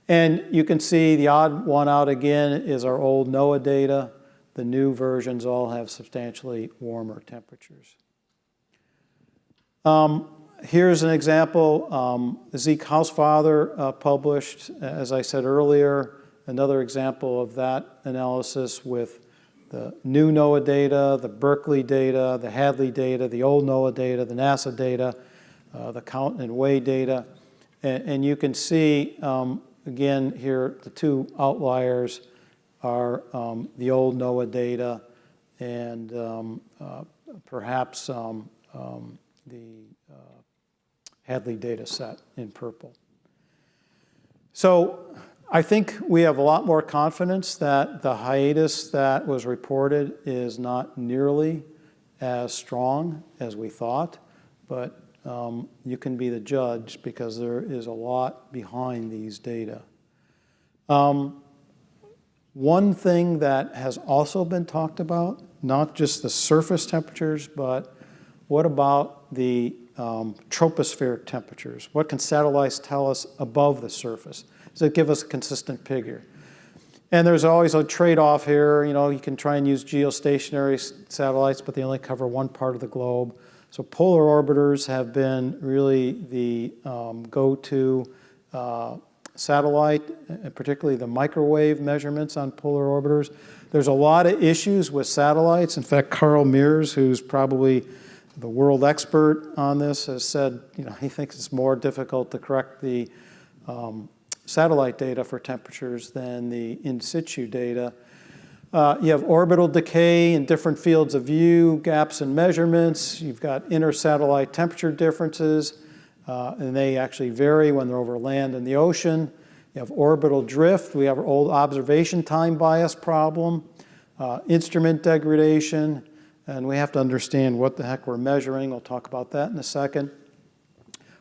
And you can see the odd one out again is our old NOAA data. The new versions all have substantially warmer temperatures. Here's an example. Zeke Hausfather published, as I said earlier, another example of that analysis with the new NOAA data, the Berkeley data, the Hadley data, the old NOAA data, the NASA data, the count and weigh data. And you can see, again, here the two outliers are the old NOAA data and perhaps the Hadley data set in purple. So I think we have a lot more confidence that the hiatus that was reported is not nearly as strong as we thought, but you can be the judge because there is a lot behind these data. One thing that has also been talked about, not just the surface temperatures, but what about the tropospheric temperatures? What can satellites tell us above the surface? Does it give us a consistent figure? And there's always a trade-off here. You know, you can try and use geostationary satellites, but they only cover one part of the globe. So polar orbiters have been really the go-to satellite, and particularly the microwave measurements on polar orbiters. There's a lot of issues with satellites. In fact, Karl Mears, who's probably the world expert on this, has said, you know, he thinks it's more difficult to correct the satellite data for temperatures than the in situ data. You have orbital decay in different fields of view, gaps in measurements. You've got inter-satellite temperature differences, and they actually vary when they're over land and the ocean. You have orbital drift. We have our old observation time bias problem, instrument degradation, and we have to understand what the heck we're measuring. We'll talk about that in a second.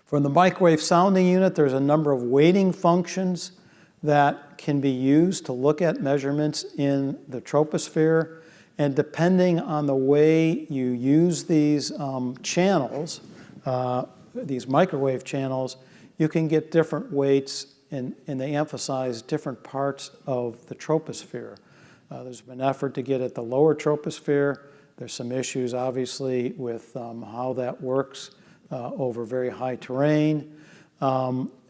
From the microwave sounding unit, there's a number of weighting functions that can be used to look at measurements in the troposphere. And depending on the way you use these channels, these microwave channels, you can get different weights, and they emphasize different parts of the troposphere. There's been an effort to get at the lower troposphere. There's some issues, obviously, with how that works over very high terrain.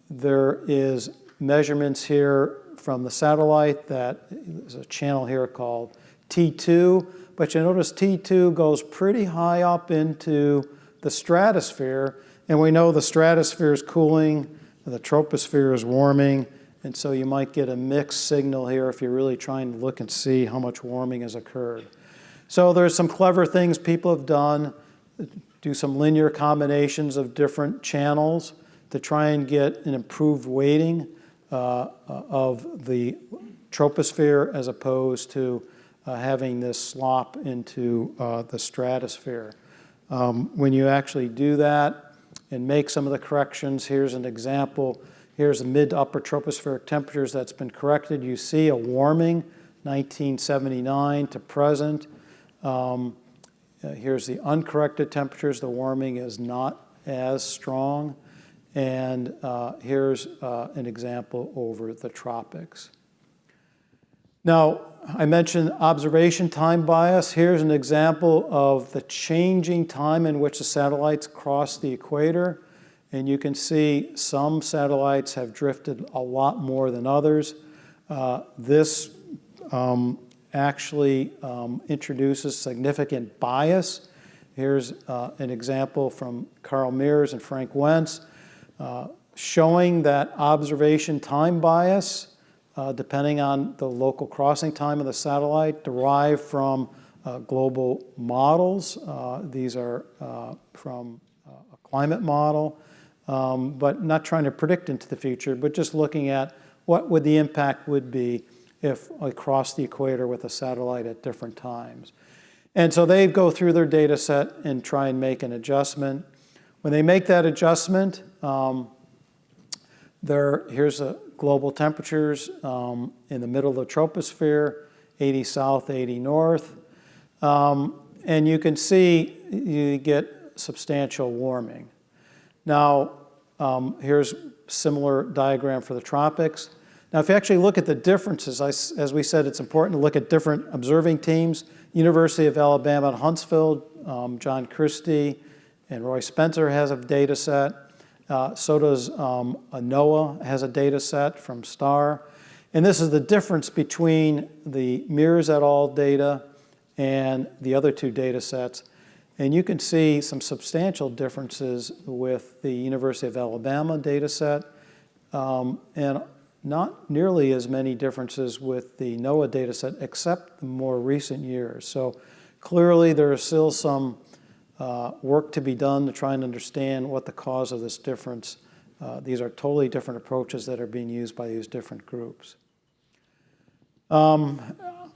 There is measurements here from the satellite that there's a channel here called T2, but you notice T2 goes pretty high up into the stratosphere, and we know the stratosphere is cooling, the troposphere is warming, and so you might get a mixed signal here if you're really trying to look and see how much warming has occurred. So there's some clever things people have done, do some linear combinations of different channels to try and get an improved weighting of the troposphere as opposed to having this slop into the stratosphere. When you actually do that and make some of the corrections, here's an example. Here's the mid to upper tropospheric temperatures that's been corrected. You see a warming, 1979 to present. Here's the uncorrected temperatures. The warming is not as strong. And here's an example over the tropics. Now, I mentioned observation time bias. Here's an example of the changing time in which the satellites cross the equator. And you can see some satellites have drifted a lot more than others. This actually introduces significant bias. Here's an example from Karl Mears and Frank Wentz showing that observation time bias, depending on the local crossing time of the satellite, derived from global models. These are from a climate model, but not trying to predict into the future, but just looking at what would the impact would be if I cross the equator with a satellite at different times. And so they go through their data set and try and make an adjustment. When they make that adjustment, here's the global temperatures in the middle of the troposphere, 80 south, 80 north. And you can see you get substantial warming. Now, here's a similar diagram for the tropics. Now, if you actually look at the differences, as we said, it's important to look at different observing teams. University of Alabama at Huntsville, John Christie and Roy Spencer has a data set. So does NOAA has a data set from STAR. And this is the difference between the Mears et al. Data and the other two data sets. And you can see some substantial differences with the University of Alabama data set, and not nearly as many differences with the NOAA data set, except the more recent years. So clearly there is still some work to be done to try and understand what the cause of this difference. These are totally different approaches that are being used by these different groups.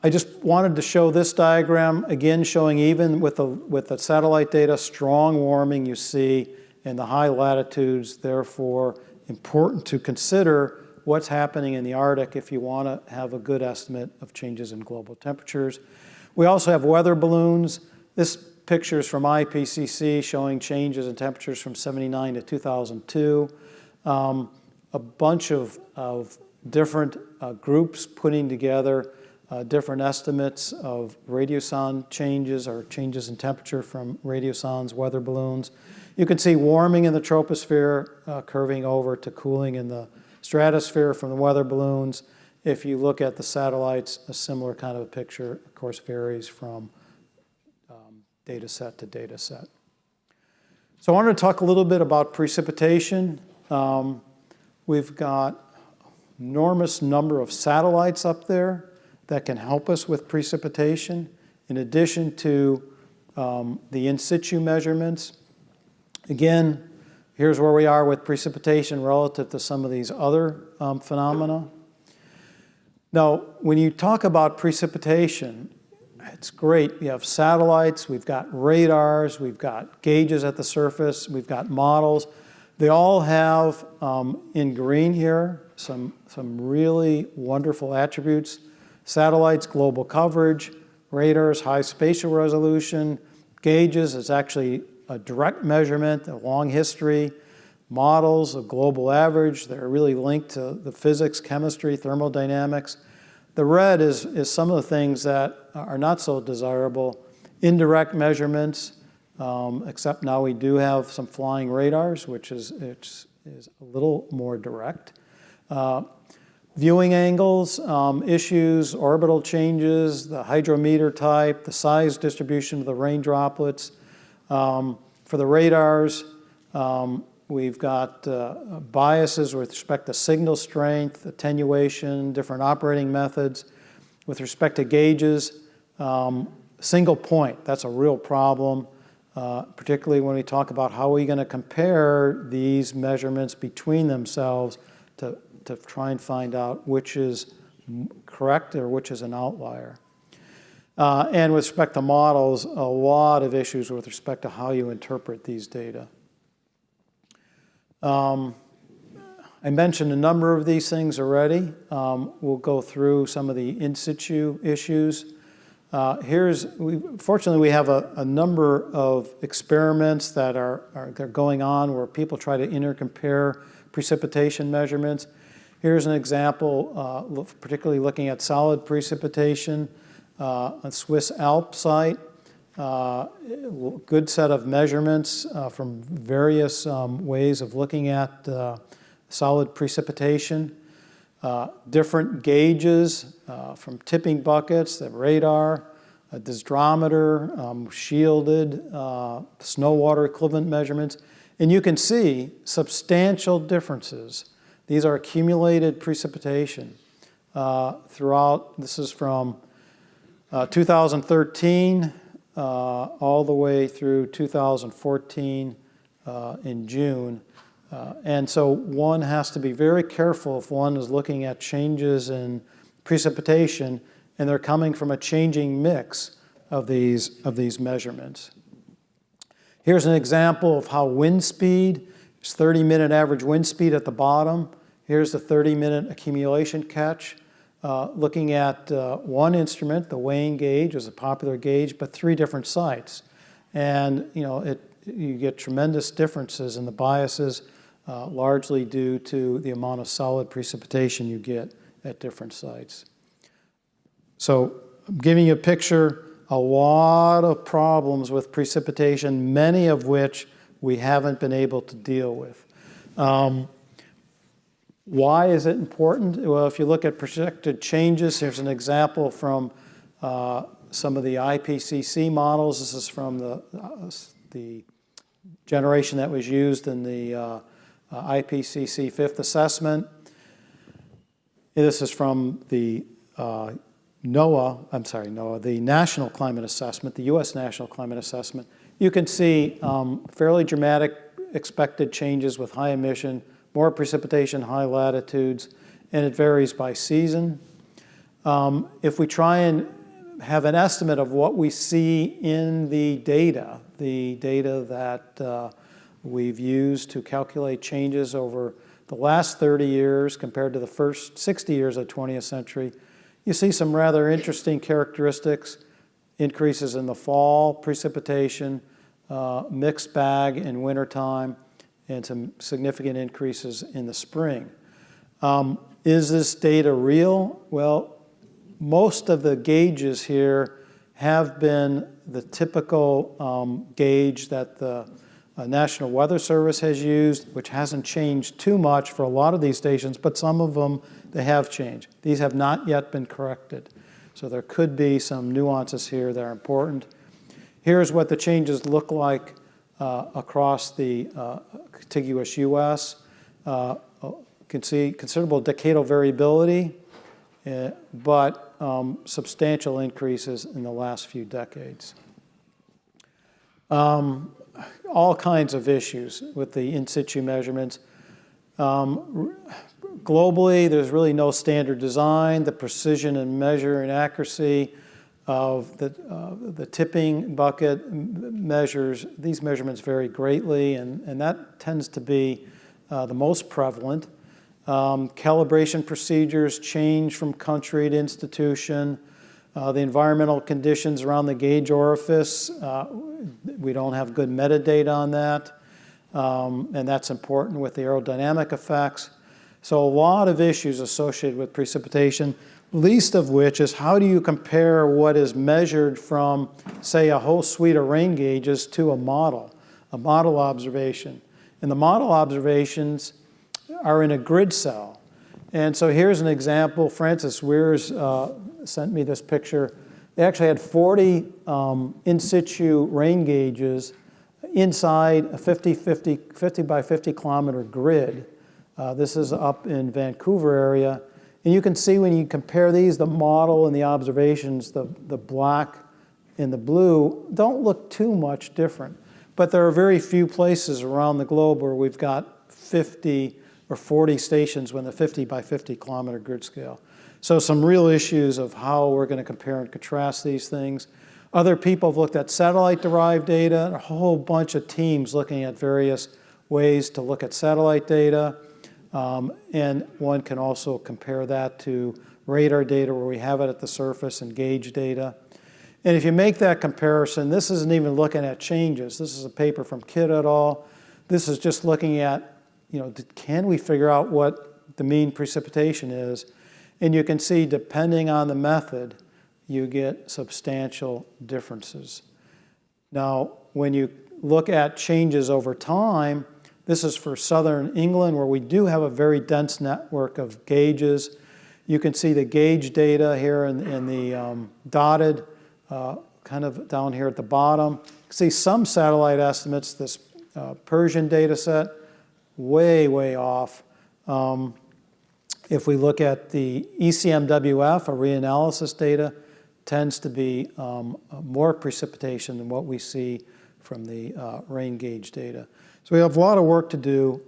I just wanted to show this diagram, again showing even with the satellite data, strong warming you see in the high latitudes, therefore important to consider what's happening in the Arctic if you want to have a good estimate of changes in global temperatures. We also have weather balloons. This picture is from IPCC showing changes in temperatures from 79 to 2002. A bunch of different groups putting together different estimates of radiosonde changes or changes in temperature from radiosondes, weather balloons. You can see warming in the troposphere curving over to cooling in the stratosphere from the weather balloons. If you look at the satellites, a similar kind of a picture, of course, varies from data set to data set. So I wanted to talk a little bit about precipitation. We've got enormous number of satellites up there that can help us with precipitation, in addition to the in situ measurements. Again, here's where we are with precipitation relative to some of these other phenomena. Now, when you talk about precipitation, it's great. You have satellites, we've got radars, we've got gauges at the surface, we've got models. They all have, in green here, some really wonderful attributes. Satellites, global coverage, radars, high spatial resolution, gauges, it's actually a direct measurement, a long history, models, a global average that are really linked to the physics, chemistry, thermodynamics. The red is some of the things that are not so desirable. Indirect measurements, except now we do have some flying radars, which is a little more direct. Viewing angles, issues, orbital changes, the hydrometer type, the size distribution of the rain droplets. For the radars, we've got biases with respect to signal strength, attenuation, different operating methods. With respect to gauges, single point, that's a real problem, particularly when we talk about how are we going to compare these measurements between themselves to try and find out which is correct or which is an outlier. And with respect to models, a lot of issues with respect to how you interpret these data. I mentioned a number of these things already. We'll go through some of the in situ issues. Fortunately, we have a number of experiments that they're going on where people try to intercompare precipitation measurements. Here's an example, particularly looking at solid precipitation, a Swiss Alp site. Good set of measurements from various ways of looking at solid precipitation. Different gauges from tipping buckets, the radar, a dysdrometer, shielded, snow water equivalent measurements. And you can see substantial differences. These are accumulated precipitation throughout. This is from 2013 all the way through 2014 in June. And so one has to be very careful if one is looking at changes in precipitation, and they're coming from a changing mix of these measurements. Here's an example of how wind speed, it's 30-minute average wind speed at the bottom. Here's the 30-minute accumulation catch. Looking at one instrument, the weighing gauge is a popular gauge, but 3 different sites. And you get tremendous differences in the biases, largely due to the amount of solid precipitation you get at different sites. So I'm giving you a picture, a lot of problems with precipitation, many of which we haven't been able to deal with. Why is it important? Well, if you look at projected changes, here's an example from some of the IPCC models. This is from the generation that was used in the IPCC 5th assessment. This is from the NOAA, the National Climate Assessment, the U.S. National Climate Assessment. You can see fairly dramatic expected changes with high emission, more precipitation, high latitudes, and it varies by season. If we try and have an estimate of what we see in the data that we've used to calculate changes over the last 30 years compared to the first 60 years of the 20th century, you see some rather interesting characteristics, increases in the fall, precipitation, mixed bag in wintertime, and some significant increases in the spring. Is this data real? Well, most of the gauges here have been the typical gauge that the National Weather Service has used, which hasn't changed too much for a lot of these stations, but some of them, they have changed. These have not yet been corrected. So there could be some nuances here that are important. Here's what the changes look like across the contiguous U.S. You can see considerable decadal variability, but substantial increases in the last few decades. All kinds of issues with the in situ measurements. Globally, there's really no standard design. The precision and measure and accuracy of the tipping bucket measures, these measurements vary greatly, and that tends to be the most prevalent. Calibration procedures change from country to institution. The environmental conditions around the gauge orifice, we don't have good metadata on that, and that's important with the aerodynamic effects. So a lot of issues associated with precipitation, least of which is how do you compare what is measured from, say, a whole suite of rain gauges to a model observation. And the model observations are in a grid cell. And so here's an example. Francis Weirs sent me this picture. They actually had 40 in situ rain gauges inside a 50 by 50 kilometer grid. This is up in Vancouver area. And you can see when you compare these, the model and the observations, the black and the blue don't look too much different. But there are very few places around the globe where we've got 50 or 40 stations with a 50 by 50 kilometer grid scale. So some real issues of how we're going to compare and contrast these things. Other people have looked at satellite-derived data, a whole bunch of teams looking at various ways to look at satellite data. And one can also compare that to radar data where we have it at the surface and gauge data. And if you make that comparison, this isn't even looking at changes. This is a paper from Kidd et al. This is just looking at, can we figure out what the mean precipitation is? And you can see, depending on the method, you get substantial differences. Now, when you look at changes over time, this is for southern England, where we do have a very dense network of gauges. You can see the gauge data here in the dotted, kind of down here at the bottom. You can see some satellite estimates, this Persian data set, way, way off. If we look at the ECMWF, or reanalysis data, tends to be more precipitation than what we see from the rain gauge data. So we have a lot of work to do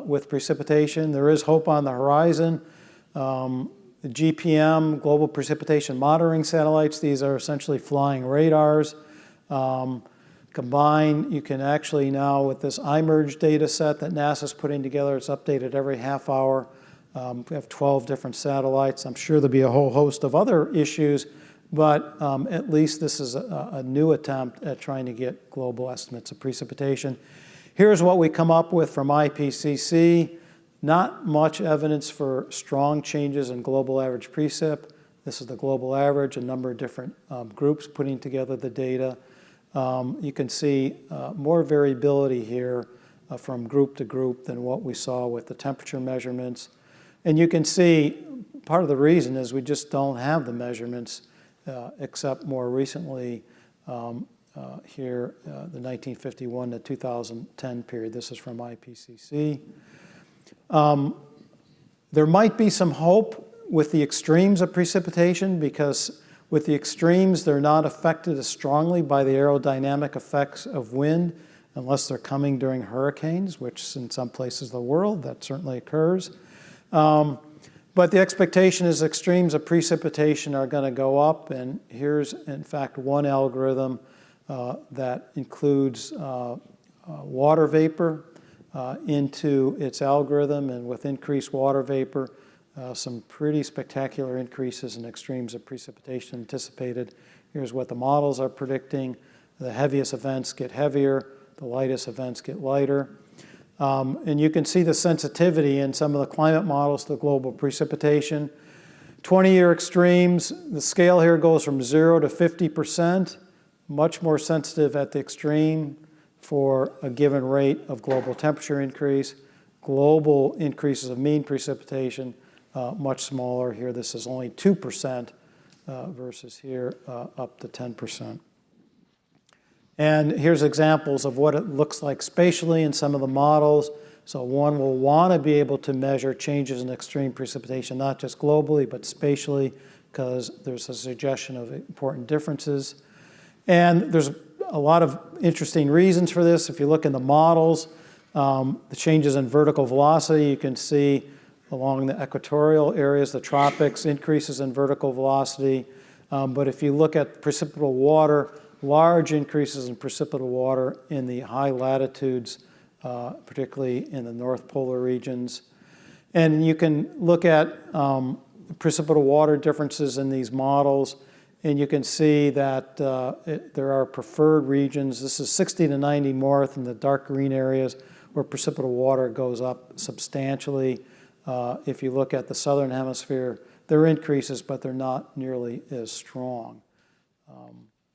with precipitation. There is hope on the horizon. The GPM, Global Precipitation Monitoring Satellites, these are essentially flying radars. Combined, you can actually now, with this iMerge data set that NASA's putting together, it's updated every half hour. We have 12 different satellites. I'm sure there'll be a whole host of other issues, but at least this is a new attempt at trying to get global estimates of precipitation. Here's what we come up with from IPCC. Not much evidence for strong changes in global average precip. This is the global average, a number of different groups putting together the data. You can see more variability here from group to group than what we saw with the temperature measurements. And you can see part of the reason is we just don't have the measurements except more recently here, the 1951 to 2010 period. This is from IPCC. There might be some hope with the extremes of precipitation because with the extremes, they're not affected as strongly by the aerodynamic effects of wind unless they're coming during hurricanes, which in some places of the world, that certainly occurs. But the expectation is extremes of precipitation are going to go up, and here's, in fact, one algorithm that includes water vapor into its algorithm, and with increased water vapor, some pretty spectacular increases in extremes of precipitation anticipated. Here's what the models are predicting. The heaviest events get heavier, the lightest events get lighter. And you can see the sensitivity in some of the climate models to global precipitation. 20-year extremes, the scale here goes from 0 to 50%, much more sensitive at the extreme for a given rate of global temperature increase. Global increases of mean precipitation, much smaller. Here, this is only 2% versus here up to 10%. And here's examples of what it looks like spatially in some of the models. So one will want to be able to measure changes in extreme precipitation, not just globally, but spatially, because there's a suggestion of important differences. And there's a lot of interesting reasons for this. If you look in the models, the changes in vertical velocity, you can see along the equatorial areas, the tropics, increases in vertical velocity. But if you look at precipitable water, large increases in precipitable water in the high latitudes, particularly in the North Polar regions. And you can look at precipitable water differences in these models, and you can see that there are preferred regions. This is 60 to 90 north in the dark green areas where precipitable water goes up substantially. If you look at the southern hemisphere, there are increases, but they're not nearly as strong.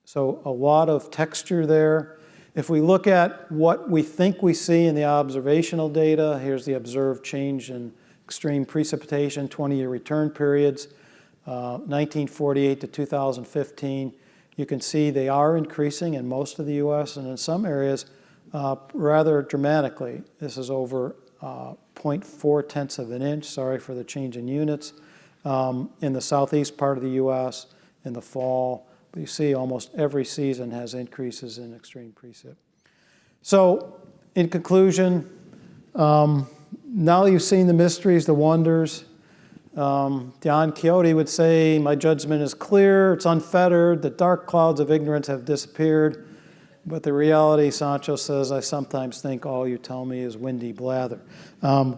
So a lot of texture there. If we look at what we think we see in the observational data, here's the observed change in extreme precipitation, 20-year return periods, 1948 to 2015. You can see they are increasing in most of the US and in some areas rather dramatically. This is over 0.4 of an inch, sorry for the change in units, in the southeast part of the US in the fall. But you see almost every season has increases in extreme precip. So in conclusion, now you've seen the mysteries, the wonders. Don Quixote would say, my judgment is clear, it's unfettered, the dark clouds of ignorance have disappeared. But the reality, Sancho says, I sometimes think all you tell me is windy blather.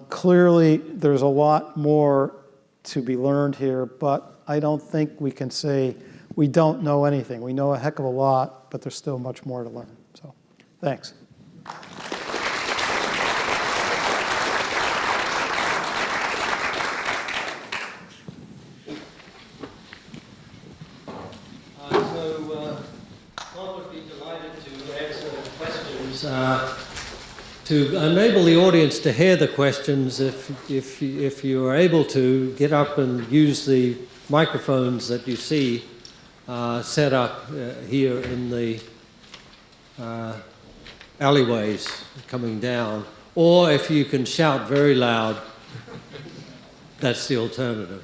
Clearly, there's a lot more to be learned here, but I don't think we can say we don't know anything. We know a heck of a lot, but there's still much more to learn. So, thanks. Karl would be delighted to answer questions. To enable the audience to hear the questions, if you are able to, get up and use the microphones that you see set up here in the alleyways coming down. Or if you can shout very loud, that's the alternative.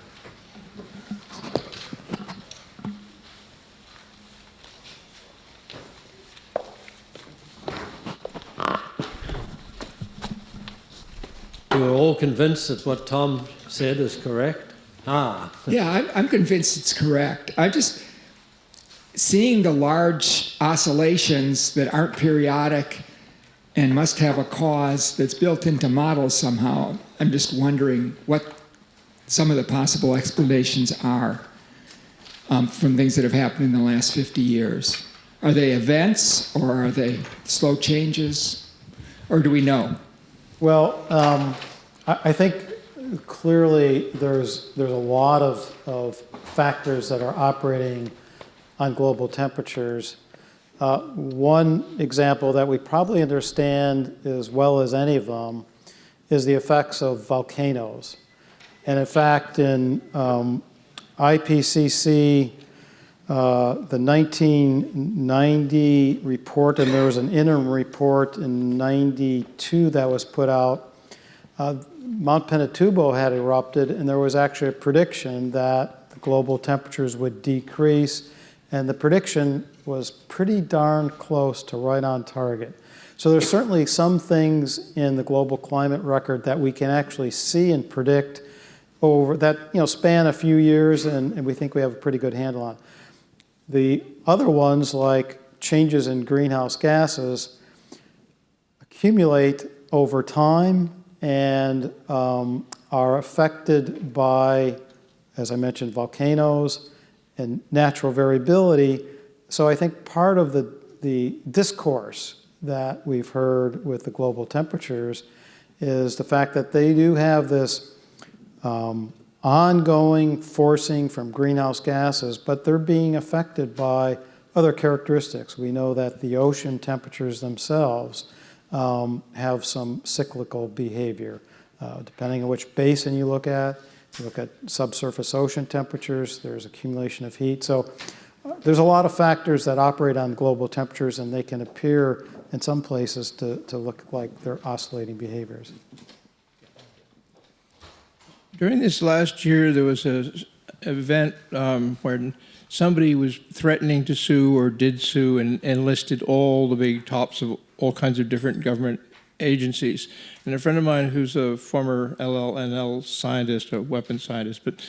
You are all convinced that what Tom said is correct? Yeah, I'm convinced it's correct. I'm just seeing the large oscillations that aren't periodic and must have a cause that's built into models somehow. I'm just wondering what some of the possible explanations are from things that have happened in the last 50 years. Are they events, or are they slow changes, or do we know? Well, I think clearly there's a lot of factors that are operating on global temperatures. One example that we probably understand as well as any of them is the effects of volcanoes. And in fact, in IPCC, the 1990 report, and there was an interim report in 92 that was put out, Mount Pinatubo had erupted, and there was actually a prediction that the global temperatures would decrease, and the prediction was pretty darn close to right on target. So there's certainly some things in the global climate record that we can actually see and predict over that, span a few years, and we think we have a pretty good handle on. The other ones, like changes in greenhouse gases, accumulate over time and are affected by, as I mentioned, volcanoes and natural variability. So I think part of the discourse that we've heard with the global temperatures is the fact that they do have this ongoing forcing from greenhouse gases, but they're being affected by other characteristics. We know that the ocean temperatures themselves have some cyclical behavior. Depending on which basin you look at subsurface ocean temperatures, there's accumulation of heat. So there's a lot of factors that operate on global temperatures, and they can appear in some places to look like they're oscillating behaviors. During this last year, there was an event where somebody was threatening to sue or did sue and enlisted all the big tops of all kinds of different government agencies. And a friend of mine who's a former LLNL scientist, a weapons scientist, but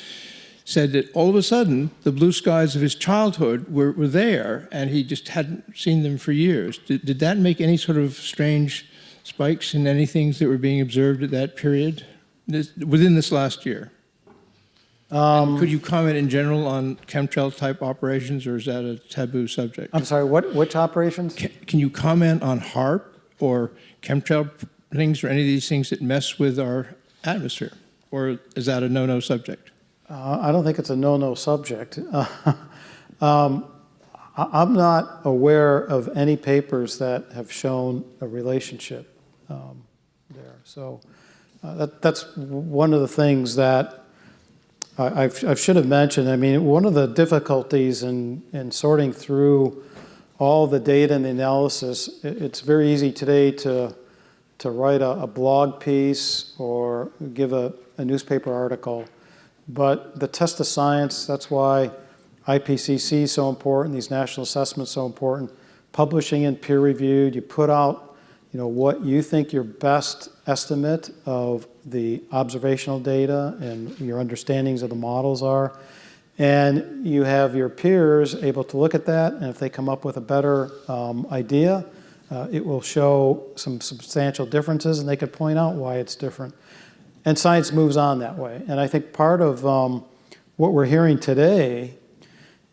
said that all of a sudden, the blue skies of his childhood were there, and he just hadn't seen them for years. Did that make any sort of strange spikes in any things that were being observed at that period? Within this last year? Could you comment in general on chemtrail-type operations, or is that a taboo subject? I'm sorry, which operations? Can you comment on HAARP or chemtrail things or any of these things that mess with our atmosphere? Or is that a no-no subject? I don't think it's a no-no subject. I'm not aware of any papers that have shown a relationship there. So that's one of the things that I should have mentioned. I mean, one of the difficulties in sorting through all the data and the analysis, it's very easy today to write a blog piece or give a newspaper article. But the test of science, that's why IPCC is so important, these national assessments so important. Publishing in peer-reviewed, you put out what you think your best estimate of the observational data and your understandings of the models are. And you have your peers able to look at that, and if they come up with a better idea, it will show some substantial differences, and they could point out why it's different. And science moves on that way. And I think part of what we're hearing today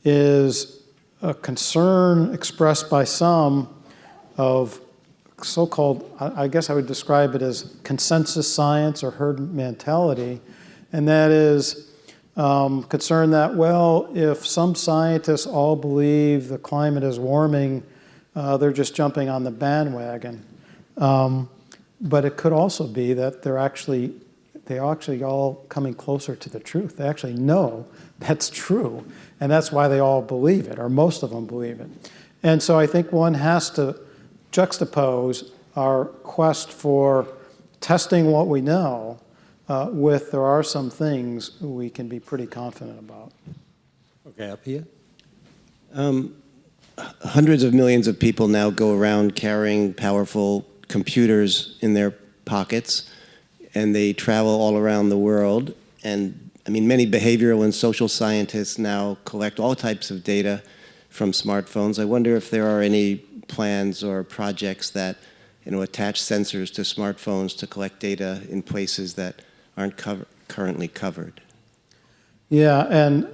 is a concern expressed by some of so-called, I guess I would describe it as consensus science or herd mentality, and that is concern that, well, if some scientists all believe the climate is warming, they're just jumping on the bandwagon. But it could also be that they're actually all coming closer to the truth. They actually know that's true, and that's why they all believe it, or most of them believe it. And so I think one has to juxtapose our quest for testing what we know with there are some things we can be pretty confident about. Okay, up here. Hundreds of millions of people now go around carrying powerful computers in their pockets, and they travel all around the world, and I mean, many behavioral and social scientists now collect all types of data from smartphones. I wonder if there are any plans or projects that, attach sensors to smartphones to collect data in places that aren't currently covered. Yeah, and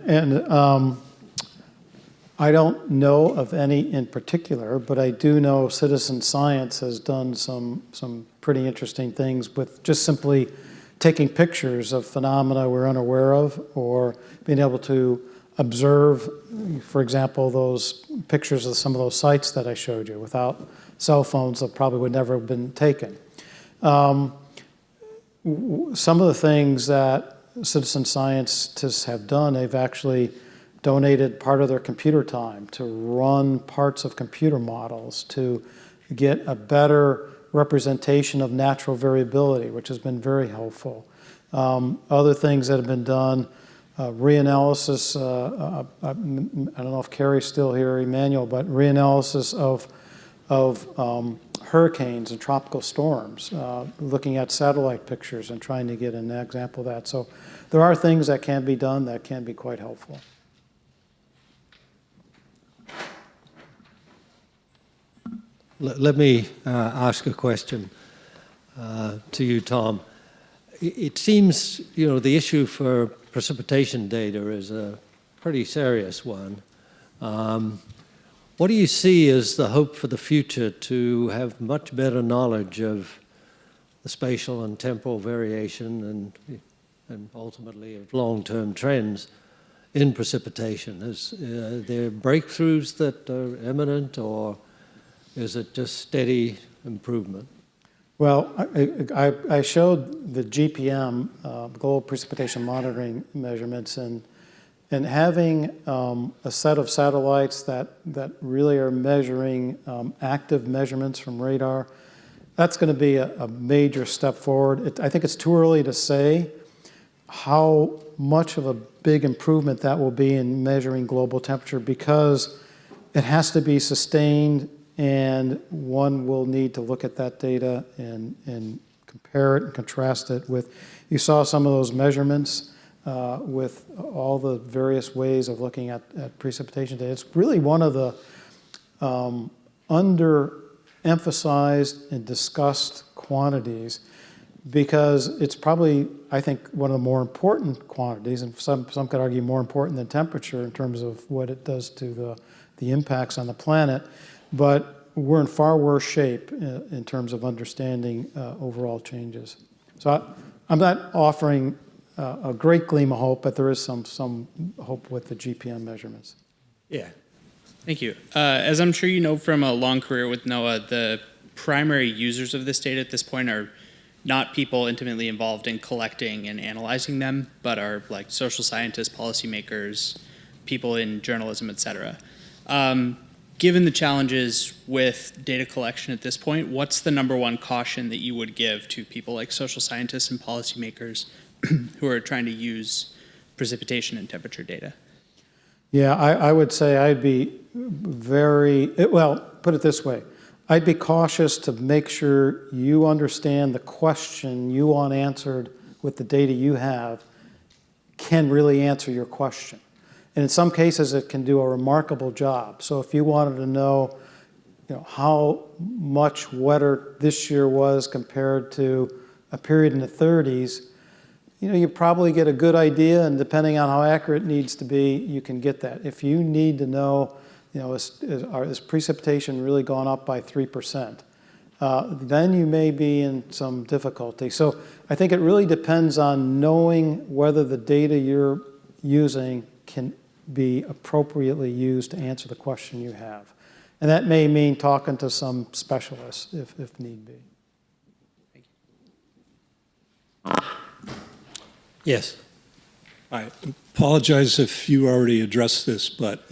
I don't know of any in particular, but I do know citizen science has done some pretty interesting things with just simply taking pictures of phenomena we're unaware of, or being able to observe, for example, those pictures of some of those sites that I showed you. Without cell phones, that probably would never have been taken. Some of the things that citizen scientists have done, they've actually donated part of their computer time to run parts of computer models to get a better representation of natural variability, which has been very helpful. Other things that have been done, reanalysis, I don't know if Carrie's still here, Emmanuel, but reanalysis of hurricanes and tropical storms, looking at satellite pictures and trying to get an example of that. So there are things that can be done that can be quite helpful. Let me ask a question to you, Tom. It seems, the issue for precipitation data is a pretty serious one. What do you see as the hope for the future to have much better knowledge of the spatial and temporal variation and ultimately of long-term trends in precipitation? Is there breakthroughs that are imminent, or is it just steady improvement? Well, I showed the GPM, Global Precipitation Monitoring measurements, and having a set of satellites that really are measuring active measurements from radar, that's going to be a major step forward. I think it's too early to say how much of a big improvement that will be in measuring global temperature, because it has to be sustained, and one will need to look at that data and compare it and contrast it with, you saw some of those measurements with all the various ways of looking at precipitation data. It's really one of the underemphasized and discussed quantities, because it's probably, I think, one of the more important quantities, and some could argue more important than temperature in terms of what it does to the impacts on the planet. But we're in far worse shape in terms of understanding overall changes. So I'm not offering a great gleam of hope, but there is some hope with the GPM measurements. Yeah. Thank you. As I'm sure you know from a long career with NOAA, the primary users of this data at this point are not people intimately involved in collecting and analyzing them, but are like social scientists, policymakers, people in journalism, et cetera. Given the challenges with data collection at this point, what's the number one caution that you would give to people like social scientists and policymakers who are trying to use precipitation and temperature data? Yeah, I would say I'd be put it this way. I'd be cautious to make sure you understand the question you want answered with the data you have can really answer your question. And in some cases, it can do a remarkable job. So if you wanted to know, how much wetter this year was compared to a period in the 30s, you probably get a good idea, and depending on how accurate it needs to be, you can get that. If you need to know, is precipitation really gone up by 3%? Then you may be in some difficulty. So I think it really depends on knowing whether the data you're using can be appropriately used to answer the question you have. And that may mean talking to some specialists if need be. Thank you. Yes. I apologize if you already addressed this, but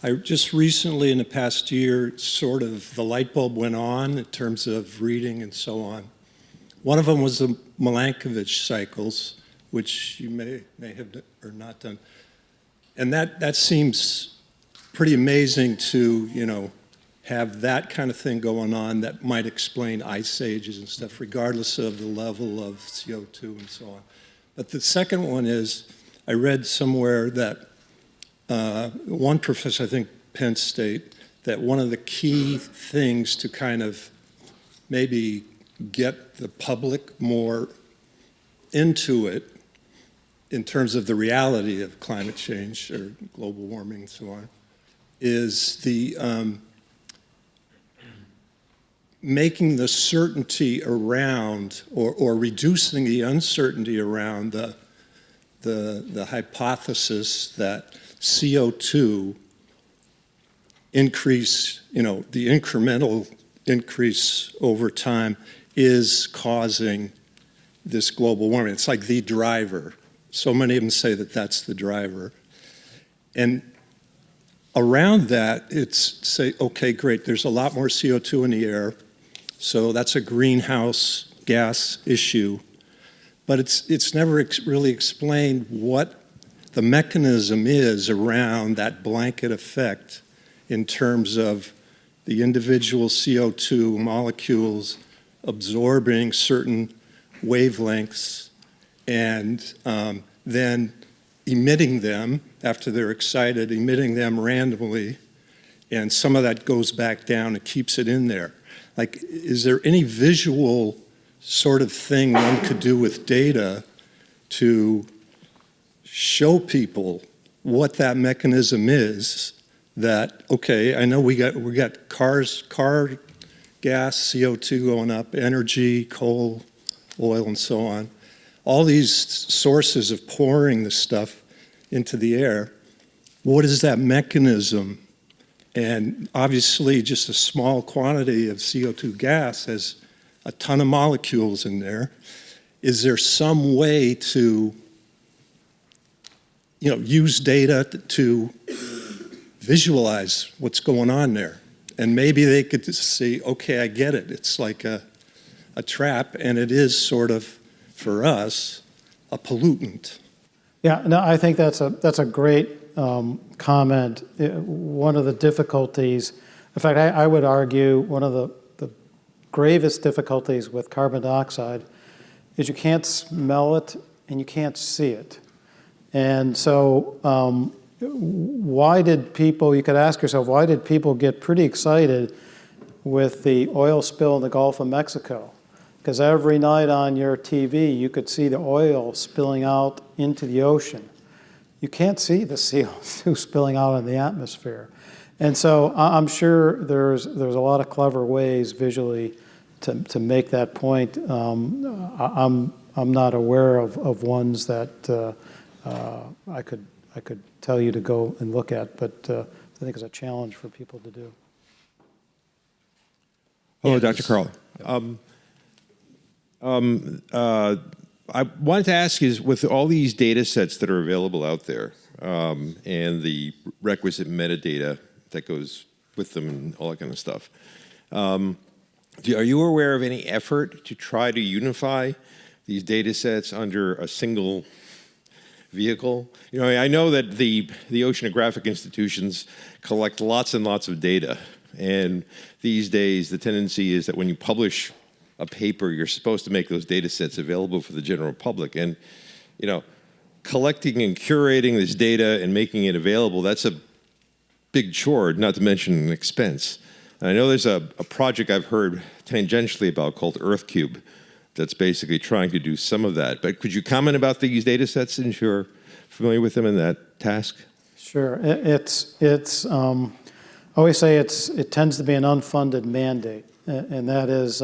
I just recently in the past year, sort of the light bulb went on in terms of reading and so on. One of them was the Milankovitch cycles, which you may have or not done. And that seems pretty amazing to, have that kind of thing going on that might explain ice ages and stuff, regardless of the level of CO2 and so on. But the second one is, I read somewhere that one professor, I think Penn State, that one of the key things to kind of maybe get the public more into it in terms of the reality of climate change or global warming and so on, is the making the certainty around or reducing the uncertainty around the hypothesis that CO2 increase, the incremental increase over time is causing this global warming. It's like the driver. So many of them say that that's the driver. And around that, it's say, okay, great, there's a lot more CO2 in the air, so that's a greenhouse gas issue. But it's never really explained what the mechanism is around that blanket effect in terms of the individual CO2 molecules absorbing certain wavelengths and then emitting them after they're excited, emitting them randomly, and some of that goes back down and keeps it in there. Like, is there any visual sort of thing one could do with data to show people what that mechanism is? That, okay, I know we got car gas, CO2 going up, energy, coal, oil, and so on. All these sources of pouring the stuff into the air. What is that mechanism? And obviously, just a small quantity of CO2 gas has a ton of molecules in there. Is there some way to, use data to visualize what's going on there? And maybe they could just say, okay, I get it. It's like a trap, and it is sort of, for us, a pollutant. Yeah, no, I think that's a great comment. One of the difficulties, in fact, I would argue one of the gravest difficulties with carbon dioxide is you can't smell it and you can't see it. And so why did people, you could ask yourself, why did people get pretty excited with the oil spill in the Gulf of Mexico? Because every night on your TV, you could see the oil spilling out into the ocean. You can't see the CO2 spilling out in the atmosphere. And so I'm sure there's a lot of clever ways visually to make that point. I'm not aware of ones that I could tell you to go and look at, but I think it's a challenge for people to do. Hello, Dr. Karl. I wanted to ask is, with all these data sets that are available out there and the requisite metadata that goes with them and all that kind of stuff, are you aware of any effort to try to unify these data sets under a single vehicle? I know that the oceanographic institutions collect lots and lots of data, and these days the tendency is that when you publish a paper, you're supposed to make those data sets available for the general public. And, collecting and curating this data and making it available, that's a big chore, not to mention an expense. And I know there's a project I've heard tangentially about called EarthCube that's basically trying to do some of that. But could you comment about these data sets since you're familiar with them in that task? Sure. It's I always say it tends to be an unfunded mandate, and that is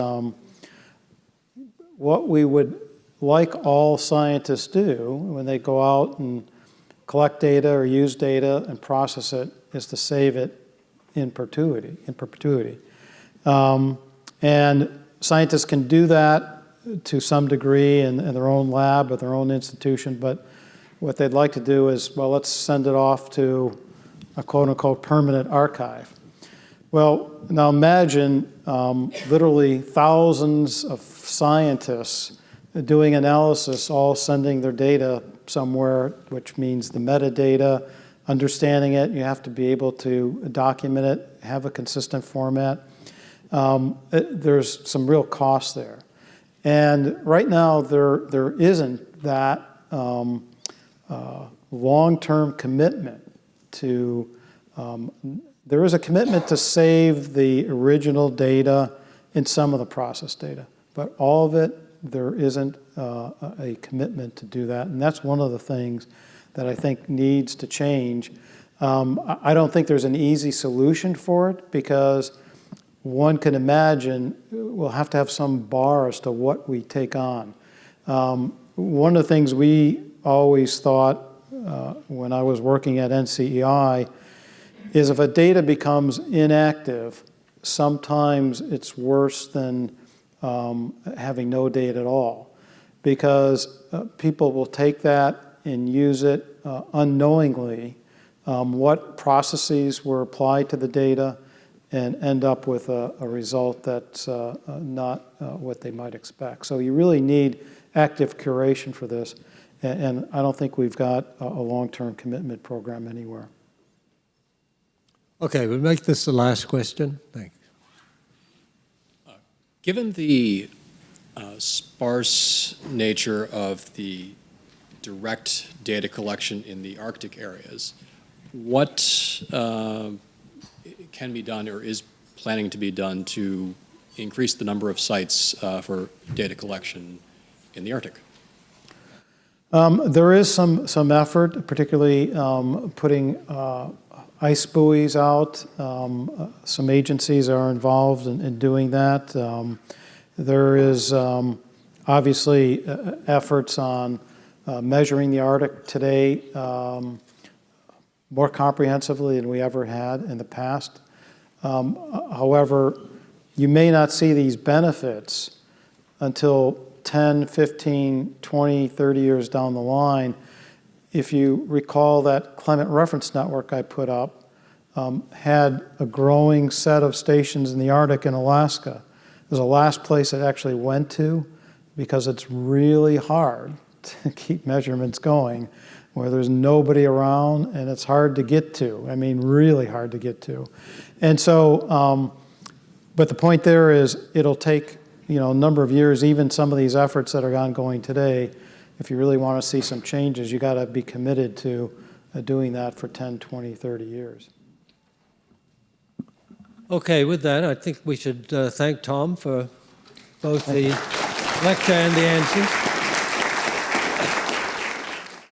what we would like all scientists do when they go out and collect data or use data and process it is to save it in perpetuity. And scientists can do that to some degree in their own lab or their own institution, but what they'd like to do is, well, let's send it off to a quote-unquote permanent archive. Well, now imagine literally thousands of scientists doing analysis, all sending their data somewhere, which means the metadata, understanding it, you have to be able to document it, have a consistent format. There's some real cost there. And right now there isn't that long-term commitment to, there is a commitment to save the original data in some of the process data, but all of it, there isn't a commitment to do that. And that's one of the things that I think needs to change. I don't think there's an easy solution for it, because one can imagine we'll have to have some bar as to what we take on. One of the things we always thought when I was working at NCEI is if a data becomes inactive, sometimes it's worse than having no data at all, because people will take that and use it unknowingly, what processes were applied to the data, and end up with a result that's not what they might expect. So you really need active curation for this, and I don't think we've got a long-term commitment program anywhere. Okay, we'll make this the last question. Thank you. Given the sparse nature of the direct data collection in the Arctic areas, what can be done or is planning to be done to increase the number of sites for data collection in the Arctic? There is some effort, particularly putting ice buoys out. Some agencies are involved in doing that. There is obviously efforts on measuring the Arctic today more comprehensively than we ever had in the past. However, you may not see these benefits until 10, 15, 20, 30 years down the line. If you recall, that climate reference network I put up had a growing set of stations in the Arctic and Alaska. It was the last place it actually went to, because it's really hard to keep measurements going where there's nobody around and it's hard to get to. I mean, really hard to get to. And so, but the point there is it'll take, a number of years, even some of these efforts that are ongoing today. If you really want to see some changes, you got to be committed to doing that for 10, 20, 30 years. Okay, with that, I think we should thank Tom for both the lecture and the answers.